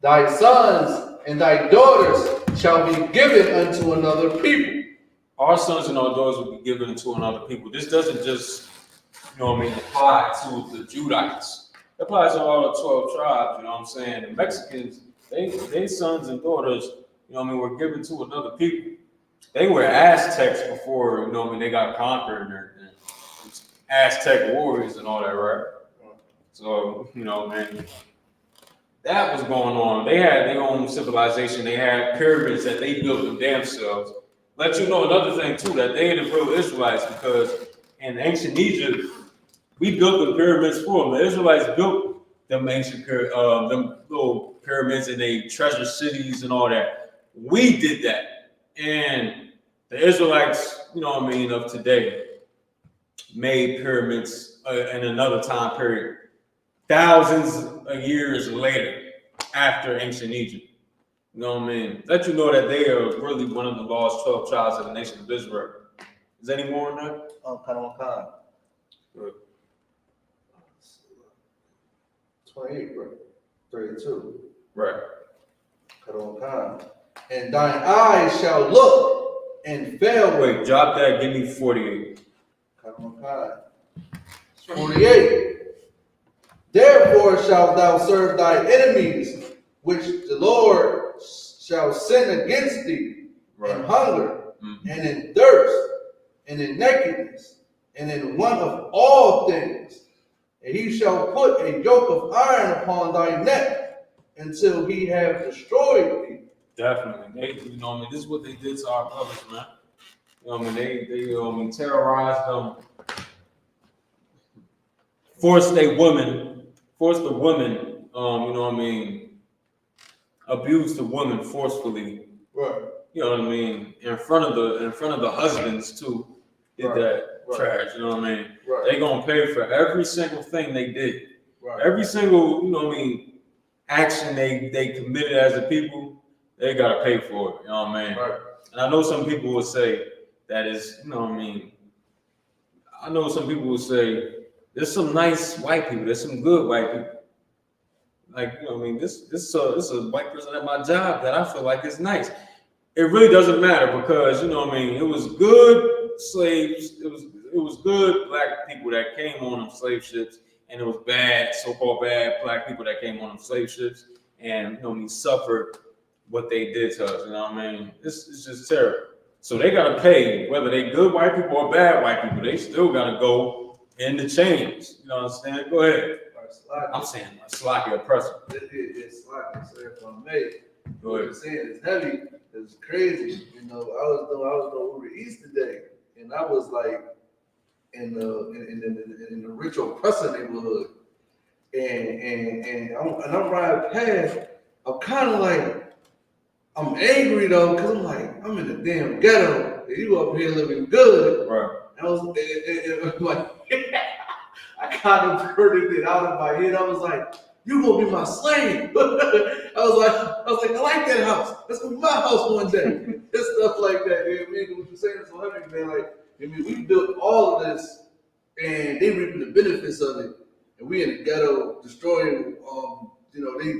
Thy sons and thy daughters shall be given unto another people. Our sons and our daughters will be given to another people. This doesn't just, you know what I mean, apply to the Judites. It applies to all the 12 tribes, you know what I'm saying? The Mexicans, they sons and daughters, you know what I mean, were given to another people. They were Aztecs before, you know what I mean, they got conquered and everything. Aztec warriors and all that, right? So, you know, man, that was going on. They had their own civilization. They had pyramids that they built them damn selves. Let you know another thing too, that they are the real Israelites, because in ancient Egypt, we built the pyramids for them. The Israelites built them ancient them little pyramids, and they treasure cities and all that. We did that. And the Israelites, you know what I mean, of today made pyramids in another time period, thousands of years later, after ancient Egypt. You know what I mean? Let you know that they are really one of the lost 12 tribes of the nation of Israel. Is there any more on that? Kind. Good. 28, bro. 32. Right. Kind. And thine eyes shall look and fail. Wait, drop that. Give me 48. Kind. 48. Therefore shalt thou serve thy enemies, which the Lord shall send against thee, in hunger, and in thirst, and in nakedness, and in want of all things. And he shall put a yoke of iron upon thy neck until he have destroyed thee. Definitely. You know what I mean? This is what they did to our brothers, man. You know what I mean? They terrorized them, forced the women, you know what I mean, abused the woman forcefully. Right. You know what I mean? In front of the husbands too. Did that trash, you know what I mean? Right. They gonna pay for every single thing they did. Right. Every single, you know what I mean, action they committed as a people, they gotta pay for it, you know what I mean? Right. And I know some people will say that is, you know what I mean, I know some people will say there's some nice white people, there's some good white people. Like, you know what I mean, this is a white person at my job that I feel like is nice. It really doesn't matter, because, you know what I mean, it was good slaves, it was good black people that came on them slave ships, and it was bad, so-called bad black people that came on them slave ships, and, you know what I mean, suffered what they did to us, you know what I mean? It's just terrible. So they gotta pay, whether they good white people or bad white people, they still gotta go in the chains. You know what I'm saying? Go ahead. I'm saying sloppy oppressor. It's sloppy, so if I may, Go ahead. I'm saying it's heavy, it's crazy. You know, I was doing Uber Eats today, and I was like in the rich oppressor neighborhood, and I'm riding past. I'm kind of like, I'm angry though, because I'm like, I'm in the damn ghetto, and you up here living good. Right. And I was like, I kind of heard it out of my head. I was like, you gonna be my slave. I was like, I like that house. That's gonna be my house one day. And stuff like that. You know what I mean? What you're saying is so heavy, man. Like, I mean, we built all of this, and they reaping the benefits of it. And we in the ghetto destroying. You know, they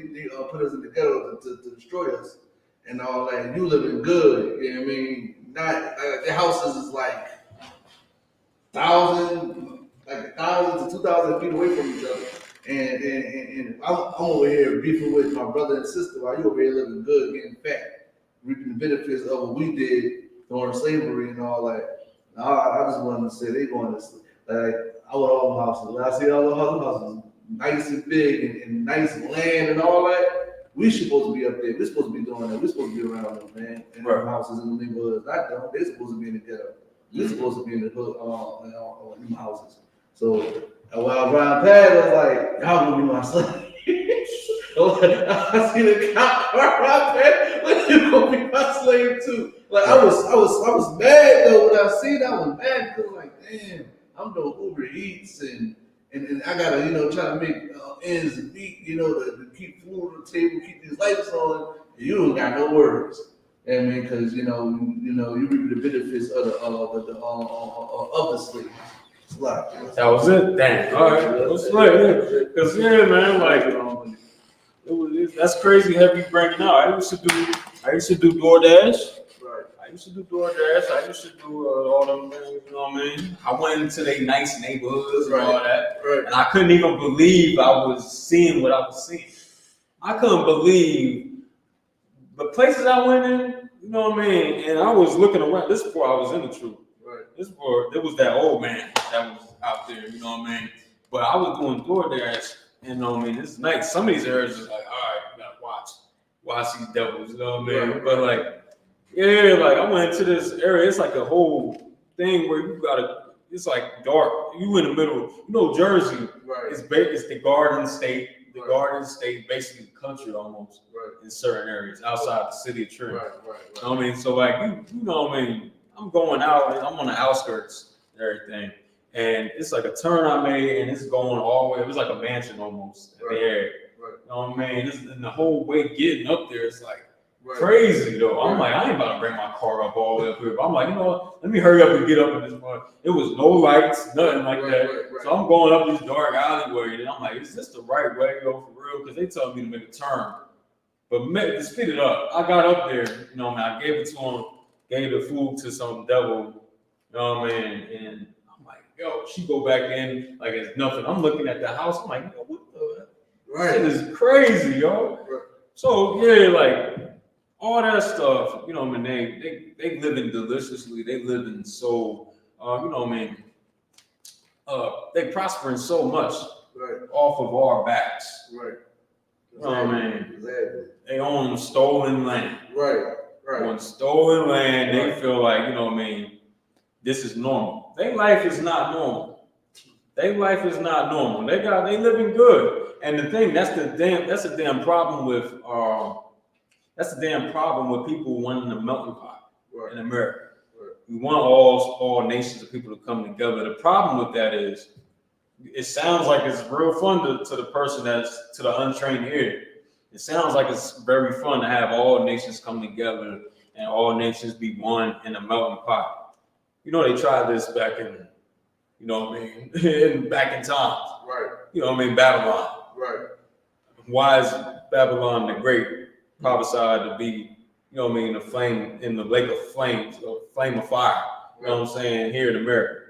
put us in the ghetto to destroy us and all that. And you living good. You know what I mean? Not their houses is like 1,000 to 2,000 feet away from each other. And I'm over here beefing with my brother and sister while you over here living good, getting fat, reaping the benefits of what we did during slavery and all that. I just wanted to say they going to like I would all my houses. When I see all the houses nice and big and nice land and all that, we supposed to be up there. We're supposed to be doing that. We're supposed to be around them, man. And our houses in the neighborhoods. Not them. They're supposed to be in the ghetto. We're supposed to be in the hood, in the houses. So when I ran past, I was like, y'all gonna be my slave. I see the cop right there. Like, you gonna be my slave too. Like I was mad though when I seen that. I was mad because like, damn, I'm doing Uber Eats and I gotta, you know, try to make ends meet, you know, to keep food on the table, keep these lights on. And you don't got no words. I mean, because you know, you reap the benefits of the slaves. That was it. Damn. All right. It was like, because man, like that's crazy. Heavy bringing out. I used to do DoorDash. Right. I used to do all them things. You know what I mean? I went into their nice neighborhoods and all that, and I couldn't even believe I was seeing what I was seeing. I couldn't believe the places I went in. You know what I mean? And I was looking around. This is before I was in the truth. This before there was that old man that was out there, you know what I mean? But I was doing DoorDash, and you know what I mean? This night, some of these areas is like, all right, you gotta watch these devils, you know what I mean? Right. But like, yeah, like I went into this area, it's like a whole thing where you gotta, it's like dark. You in the middle, you know, Jersey, Right. it's the Garden State. The Right. Garden State, basically country almost, Right. in certain areas outside the city of Trenton. Right. You know what I mean? So like you know what I mean? I'm going out and I'm on the outskirts and everything. And it's like a turn I made and it's going all the way. It was like a mansion almost at the area. Right. You know what I mean? And the whole way getting up there is like Right. crazy though. I'm like, I ain't about to bring my car up all the way up here. But I'm like, you know what? Let me hurry up and get up in this part. It was no lights, nothing like that. Right. So I'm going up this dark alleyway and I'm like, is this the right way to go for real? Because they told me to make a turn. But to speed it up, I got up there, you know what I mean? I gave it to him, gave the food to some devil, you know what I mean? And I'm like, yo, she go back in like it's nothing. I'm looking at the house, I'm like, yo, what the? Right. Shit is crazy, yo. Right. So, yeah, like, all that stuff, you know what I mean? They living deliciously. They living so, you know what I mean? They prospering so much off of our backs. Right. You know what I mean? Exactly. They own stolen land. Right. On stolen land, they feel like, you know what I mean, this is normal. Their life is not normal. Their life is not normal. They living good. And the thing, that's a damn problem with people wanting a melting pot in America. Right. We want all nations of people to come together. The problem with that is it sounds like it's real fun to the person that's to the untrained ear. It sounds like it's very fun to have all nations come together and all nations be one in a melting pot. You know, they tried this back in, you know what I mean, back in times. Right. You know what I mean, Babylon. Right. Why is Babylon the Great prophesied to be, you know what I mean, the flame in the lake of flames, or flame of fire? You know what I'm saying? Here in America.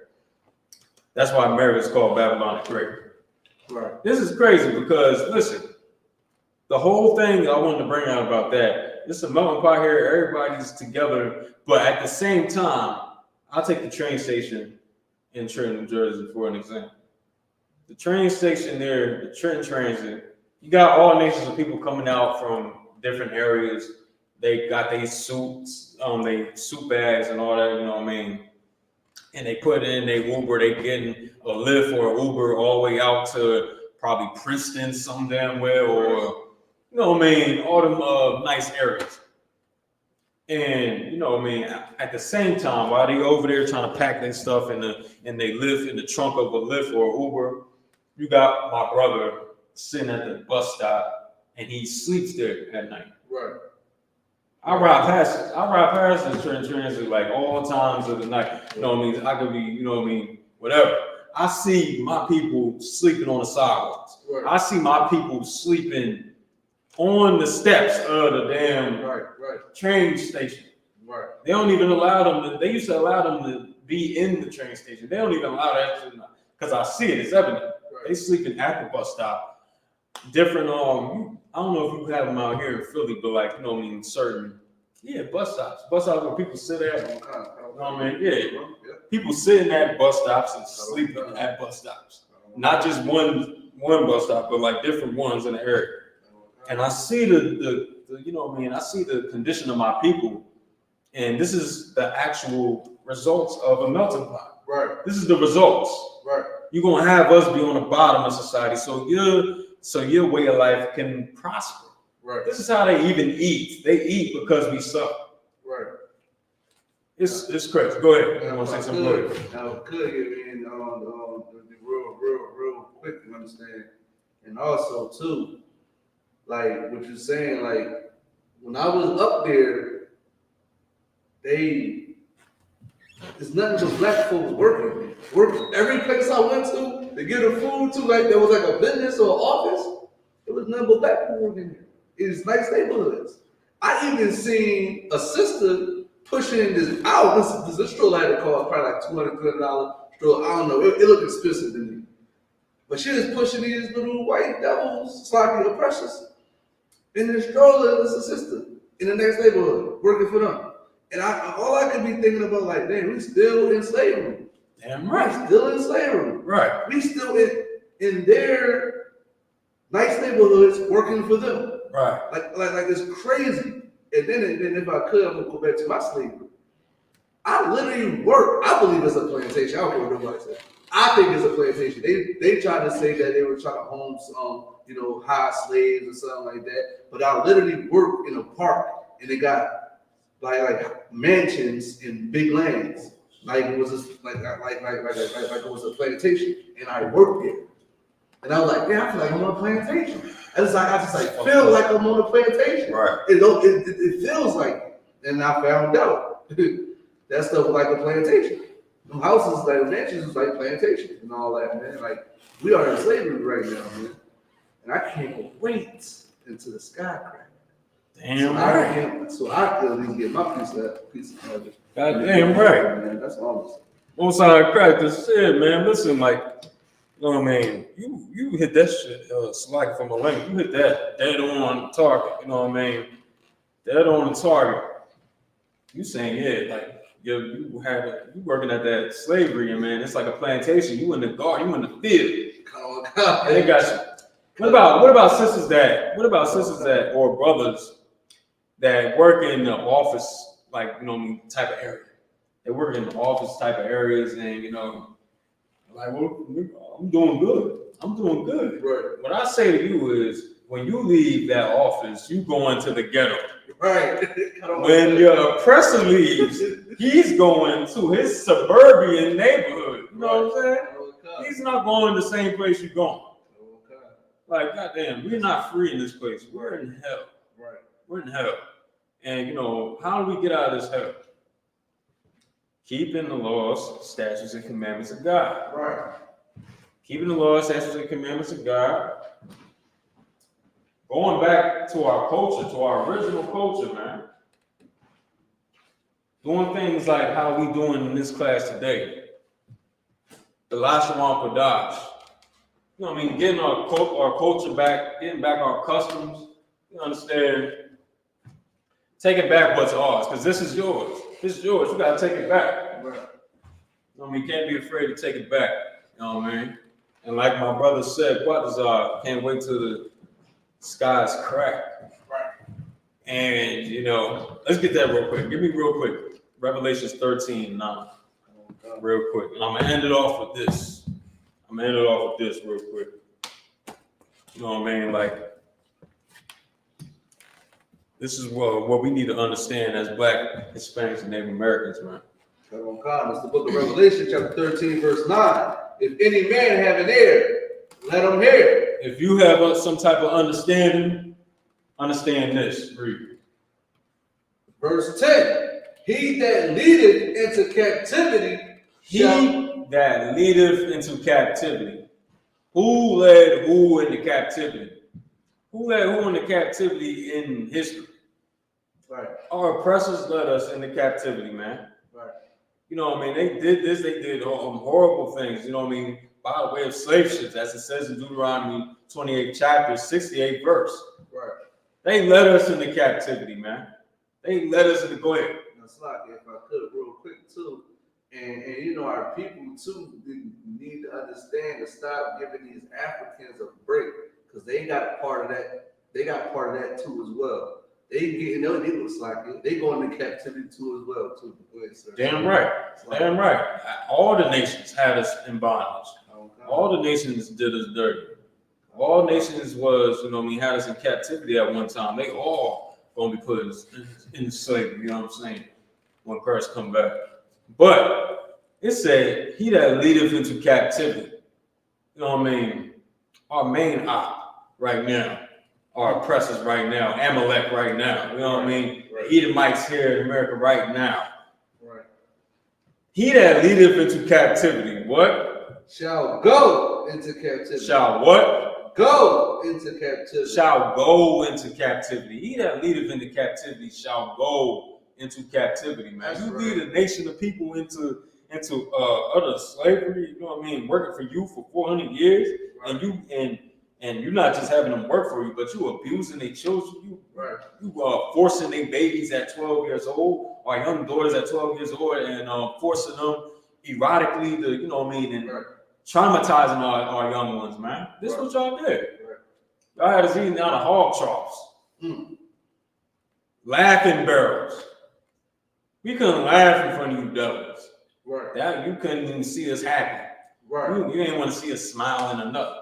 That's why America is called Babylon the Great. Right. This is crazy because, listen, the whole thing I wanted to bring out about that, it's a melting pot here, everybody's together, but at the same time, I'll take the train station in Trenton, New Jersey for an example. The train station there, the Trenton Transit, you got all nations of people coming out from different areas. They got their suits, they suit bags and all that, you know what I mean? And they put in their Uber, they getting a Lyft or an Uber all the way out to probably Princeton, some damn well, or you know what I mean, all them nice areas. And you know what I mean, at the same time, while they over there trying to pack their stuff in they Lyft in the trunk of a Lyft or Uber, you got my brother sitting at the bus stop and he sleeps there at night. Right. I ride past the Trenton Transit like all times of the night. You know what I mean? I could be, you know what I mean, whatever. I see my people sleeping on the sidewalks. Right. I see my people sleeping on the steps of the damn train station. Right. They don't even allow them they used to allow them to be in the train station. They don't even allow that shit now. Because I see it, it's evident. Right. They sleeping at the bus stop. Different, I don't know if you have them out here in Philly, but like, you know what I mean, certain, bus stops where people sit at, you know what I mean, people sitting at bus stops and sleeping at bus stops. Not just one bus stop, but like different ones in the area. And I see the you know what I mean, I see the condition of my people, and this is the actual results of a melting pot. Right. This is the results. Right. You're gonna have us be on the bottom of society, so your way of life can prosper. Right. This is how they even eat. They eat because we suffer. Right. It's crazy. Go ahead. I want to say something. Now, could get in real quick to understand, and also too, like what you're saying, like when I was up there, it's nothing but black folks working. Every place I went to get the food to, like there was like a business or office, it was nothing but black people working there. It's nice neighborhoods. I even seen a sister pushing this out. This stroller had to cost probably like $200 stroller. I don't know. It looked expensive to me. But she was pushing these little white devils, sloppy oppressors. In the stroller was a sister in the next neighborhood working for them. And all I could be thinking about, like, damn, we still in slavery. Damn right. We're still in slavery. Right. We still in their nice neighborhoods working for them. Right. Like it's crazy. And then if I could, I'm gonna go back to my slavery. I literally work. I believe it's a plantation. I don't care what nobody says. I think it's a plantation. They tried to say that they were trying to home some, high slaves or something like that. But I literally work in a park and they got like mansions in big lands. Like it was like it was a plantation, and I worked there. And I was like, I feel like I'm on a plantation. I just feel like I'm on a plantation. Right. It feels like, and I found out that stuff was like a plantation. Them houses, like mansions, was like plantations and all that, man. Like we are in slavery right now, man. And I can't wait until the sky cracks. Damn So I could at least get my piece of it. Goddamn right. Man, that's all I'm saying. Most I cracked this shit, man. Listen, like, you know what I mean? You hit that shit, Slack from a link. You hit that dead on target. You know what I mean? Dead on the target. You saying, yeah, like you working at that slavery, and man, it's like a plantation. You in the garden, you in the field. Oh God. They got you. What about sisters that or brothers that work in the office, like, type of area? They work in the office type of areas, and like, well, I'm doing good. Right. What I say to you is, when you leave that office, you go into the ghetto. Right. When your oppressor leaves, he's going to his suburban neighborhood. You know what I'm saying? Okay. He's not going to the same place you're going. Okay. Like, goddamn, we're not free in this place. We're in hell. Right. We're in hell. And, how do we get out of this hell? Keeping the laws, statutes, and commandments of God. Right. Keeping the laws, statutes, and commandments of God. Going back to our culture, to our original culture, man. Doing things like how we doing in this class today. The Lashawan Qadash. You know what I mean? Getting our culture back, getting back our customs. You understand? Taking back what's ours, because this is yours. This is yours. You gotta take it back. Right. You know what I mean? You can't be afraid to take it back. You know what I mean? And like my brother said, can't wait till the skies crack. Right. And let's get that real quick. Give me real quick. Revelations 13:9. Real quick. And I'm gonna end it off with this. Real quick. You know what I mean? Like, this is what we need to understand as Black, Hispanics, and Native Americans, man. It's the book of Revelation, chapter 13, verse 9. If any man have an ear, let him hear. If you have some type of understanding, understand this. Read. Verse 10. He that leadeth into captivity that leadeth into captivity. Who led who into captivity? Who led who into captivity in history? Right. Our oppressors led us into captivity, man. Right. You know what I mean? They did this, they did horrible things, you know what I mean? By the way of slave ships, as it says in Deuteronomy 28 chapter, 68 verse. Right. They led us into captivity, man. They led us into, go ahead. That's like, if I could, real quick too. And our people too need to understand to stop giving these Africans a break, because they got part of that. They got part of that too as well. They looks like it. They go into captivity too as well too. Go ahead, sir. Damn right. Damn right. All the nations had us in bondage. Okay. All the nations did us dirty. All nations had us in captivity at one time. They all gonna be put in slavery. You know what I'm saying? When Christ come back. But it said, he that leadeth into captivity. You know what I mean? Our main op right now, our oppressors right now, Amalek right now. You know what I mean? Right. The Edomites here in America right now. Right. He that leadeth into captivity, what? Shall go into captivity. Shall what? Go into captivity. Shall go into captivity. He that leadeth into captivity shall go into captivity, man. That's lead a nation of people into utter slavery, you know what I mean, working for you for 400 years, right. and you're not just having them work for you, but you abusing their children, you forcing their babies at 12 years old, or young daughters at 12 years old, and forcing them erotically, you know what I mean, and traumatizing our young ones, man. This is what y'all did. Y'all had us eating out of hog troughs, laughing barrels. We couldn't laugh in front of you devils. Right. That you couldn't even see us happy. Right. You didn't want to see us smiling or nothing.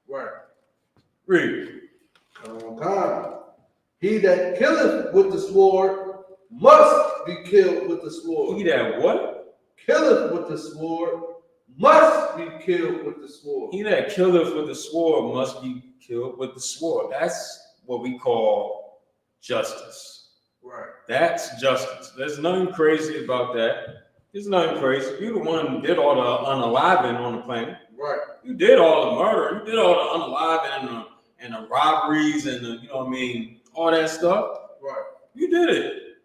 Right. Read. Come on. He that killeth with the sword must be killed with the sword. He that what? Killeth with the sword must be killed with the sword. He that killeth with the sword must be killed with the sword. That's what we call justice. Right. That's justice. There's nothing crazy about that. There's nothing crazy. You the one who did all the unaliving on the planet. Right. You did all the murder. You did all the unaliving and the robberies and the, you know what I mean, all that stuff. Right. You did it.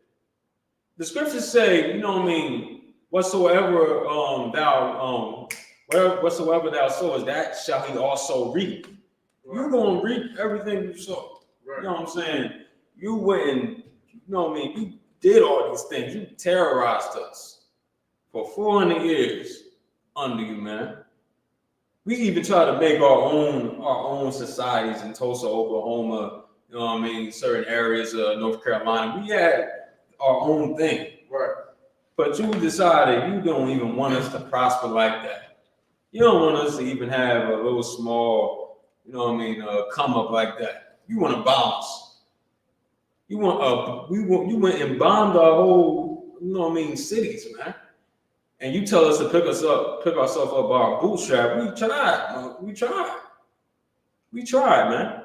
The scriptures say, you know what I mean, whatsoever whatsoever thou sowest, that shall he also reap. Right. You're gonna reap everything you sow. Right. You know what I'm saying? You went, you know what I mean, you did all these things. You terrorized us for 400 years under you, man. We even try to make our own societies in Tulsa, Oklahoma, you know what I mean, certain areas of North Carolina. We had our own thing. Right. But you decided you don't even want us to prosper like that. You don't want us to even have a little small, you know what I mean, come up like that. You want to bomb us. You went and bombed our whole, you know what I mean, cities, man. And you tell us to pick ourselves up by our bootstrap. We tried, man.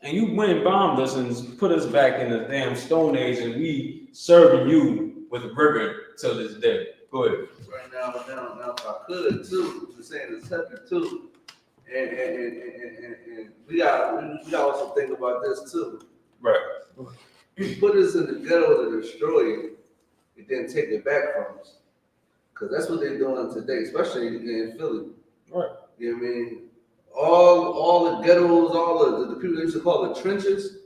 And you went and bombed us and put us back in the damn Stone Age, and we serving you with rigor till this day. Go ahead. Right now, if I could too, just saying it's happening too, and we got also think about this too. Right. You put us in the ghetto to destroy it, and then take it back from us. Because that's what they're doing today, especially in Philly. Right. You know what I mean? All the ghettos, all the people they used to call the trenches,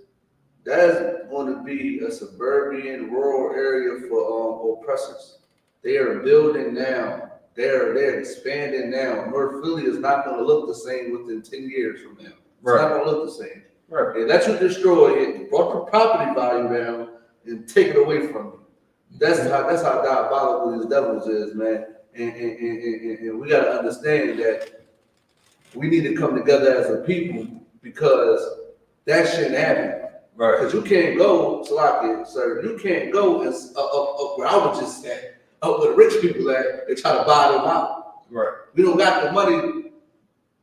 that's going to be a suburban, rural area for oppressors. They are building now. They're expanding now. North Philly is not going to look the same within 10 years from now. It's not going to look the same. Right. They let you destroy it, brought the property value down, and take it away from you. That's how diabolical these devils is, man. And we got to understand that we need to come together as a people because that shouldn't happen. Right. Because you can't go, Salaki, sir, you can't go up where I was just at, up where the rich people at, and try to buy them out. Right. We don't got the money,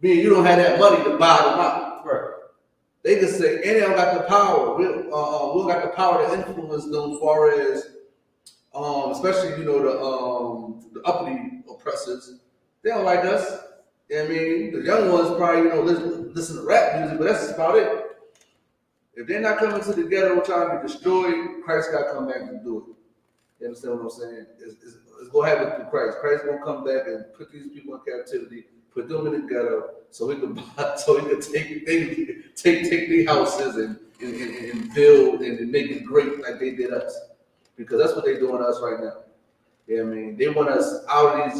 you don't have that money to buy them out. Right. They just say, and they don't got the power. We don't got the power to influence them as far as especially, you know, the uppity oppressors. They don't like us. You know what I mean, the young ones probably, you know, listen to rap music, but that's about it. If they're not coming to the ghetto trying to be destroyed, Christ got to come back and do it. You understand what I'm saying? It's going to happen through Christ. Christ going to come back and put these people in captivity, put them in the ghetto, so he could take their houses and build and make it great like they did us. Because that's what they're doing to us right now. You know what I mean? They want us out of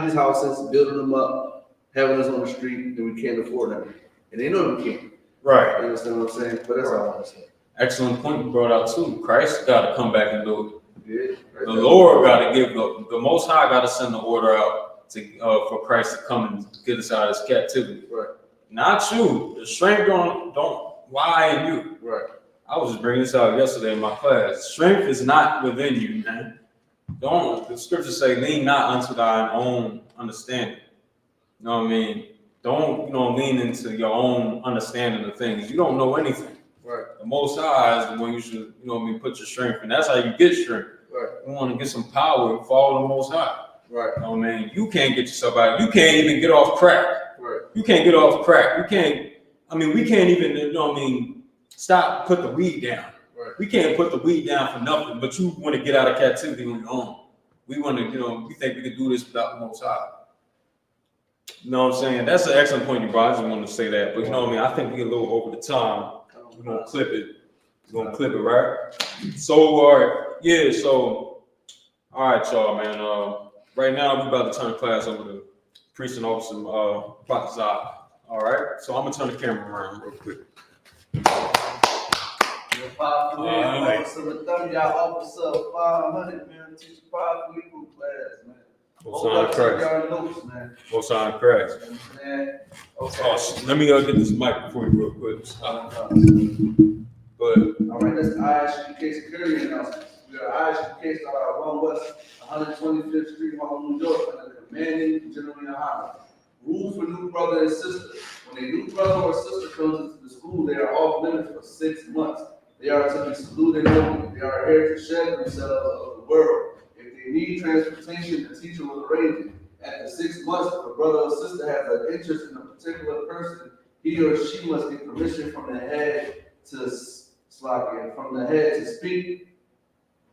these houses, building them up, having us on the street, and we can't afford them. And they know we can't. Right. You understand what I'm saying? But that's all I want to say. Excellent point you brought out too. Christ got to come back and do it. Yeah, the Lord got to give the Most High got to send the order out to for Christ to come and get us out of this captivity. Right. Not you. The strength don't lie in you. Right. I was just bringing this out yesterday in my class. Strength is not within you, man. The scriptures say, lean not unto thine own understanding. You know what I mean? Don't, lean into your own understanding of things. You don't know anything. Right. The Most High is the one you should, put your strength in. That's how you get strength. Right. You want to get some power, you follow the Most High. Right. You know what I mean? You can't get yourself out. You can't even get off crack. Right. You can't get off crack. We can't even, put the weed down. Right. We can't put the weed down for nothing, but you want to get out of captivity on your own. We want to, we think we can do this without the Most High. You know what I'm saying? That's an excellent point you brought. I just wanted to say that. But you know what I mean? I think we're a little over the time. We're going to clip it. We're going to clip it, right? So, all right. Yeah, so, all right, y'all, man. Right now, we're about to turn the class over to Priest and Officer Batazar. All right, so I'm gonna turn the camera around real quick. Officer 500, man. Teach 5 legal class, man. Most on cracks. Most on cracks. Oh, let me get this mic before you real quick. Go ahead. All right, that's I.S.U.P.K security announcements. We are I.S.U.P.K started out 1 West, 125th Street, Harlem, New York, under commanding General YAHANNA. Rule for new brother and sister. When a new brother or sister comes into the school, they are off limits for 6 months. They are to be saluted only. They are here to shed themselves of the world. If they need transportation, the teacher will arrange it. After 6 months, if a brother or sister has an interest in a particular person, he or she must get permission from the head to speak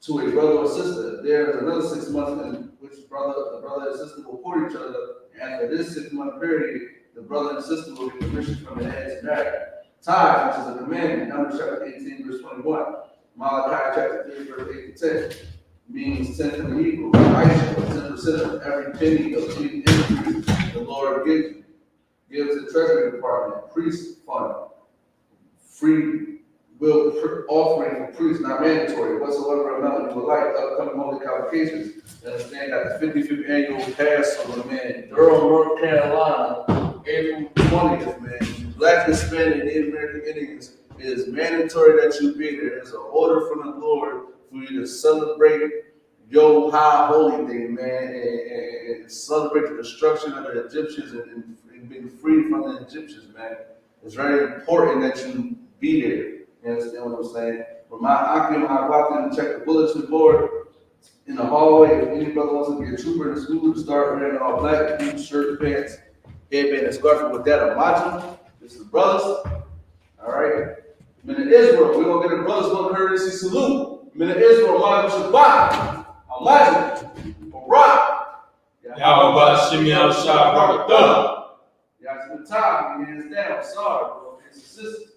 to a brother or sister. There is another 6 months in which the brother and sister will court each other. And after this 6-month period, the brother and sister will get permission from the head to marry. Tithe, which is a commandment, Numbers chapter 18, verse 21. Malachi chapter 3, verse 8 to 10, means 10 from the Hebrew. I.S.U.P.K, 10% of every penny of the increase the Lord gives you. Give to the Treasury Department, priest fund, free will offering for priests, not mandatory, whatsoever amount you would like, upcoming holy convocations. Understand that the 55th annual Passover, man, Durham, North Carolina, April 20th, man. Black, Hispanic, and Native American Indians, it is mandatory that you be there. It's an order from the Lord for you to celebrate your high holy day, man, and celebrate the destruction of the Egyptians and being free from the Egyptians, man. It's very important that you be there. You understand what I'm saying? When I walked in and checked the bulletin board in the hallway, if any brother wants to be a trooper in the school, to start wearing all black, boots, shirt, pants, headband, and scarf with that imagine. This is the brothers. All right. Men of Israel, we're gonna get a brothers one courtesy salute. Men of Israel, YAHANNA, imagine, Barak. Y'all spend time, hands down. Sorry, bro. It's a sister.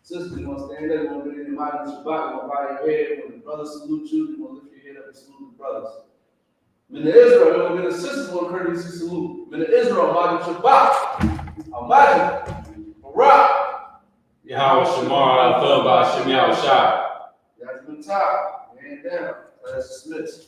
Sister, you want to stand there, you want to get in the YAHANNA, you want to bow your head. When the brothers salute you, you want to lift your head up and salute the brothers. Men of Israel, you want to get a sister one courtesy salute. Men of Israel, imagine Shabbat. Imagine, Barak. Yahweh Shamar, Al by Shem Yahweh Shai. Y'all spend time, hand down. Class dismissed.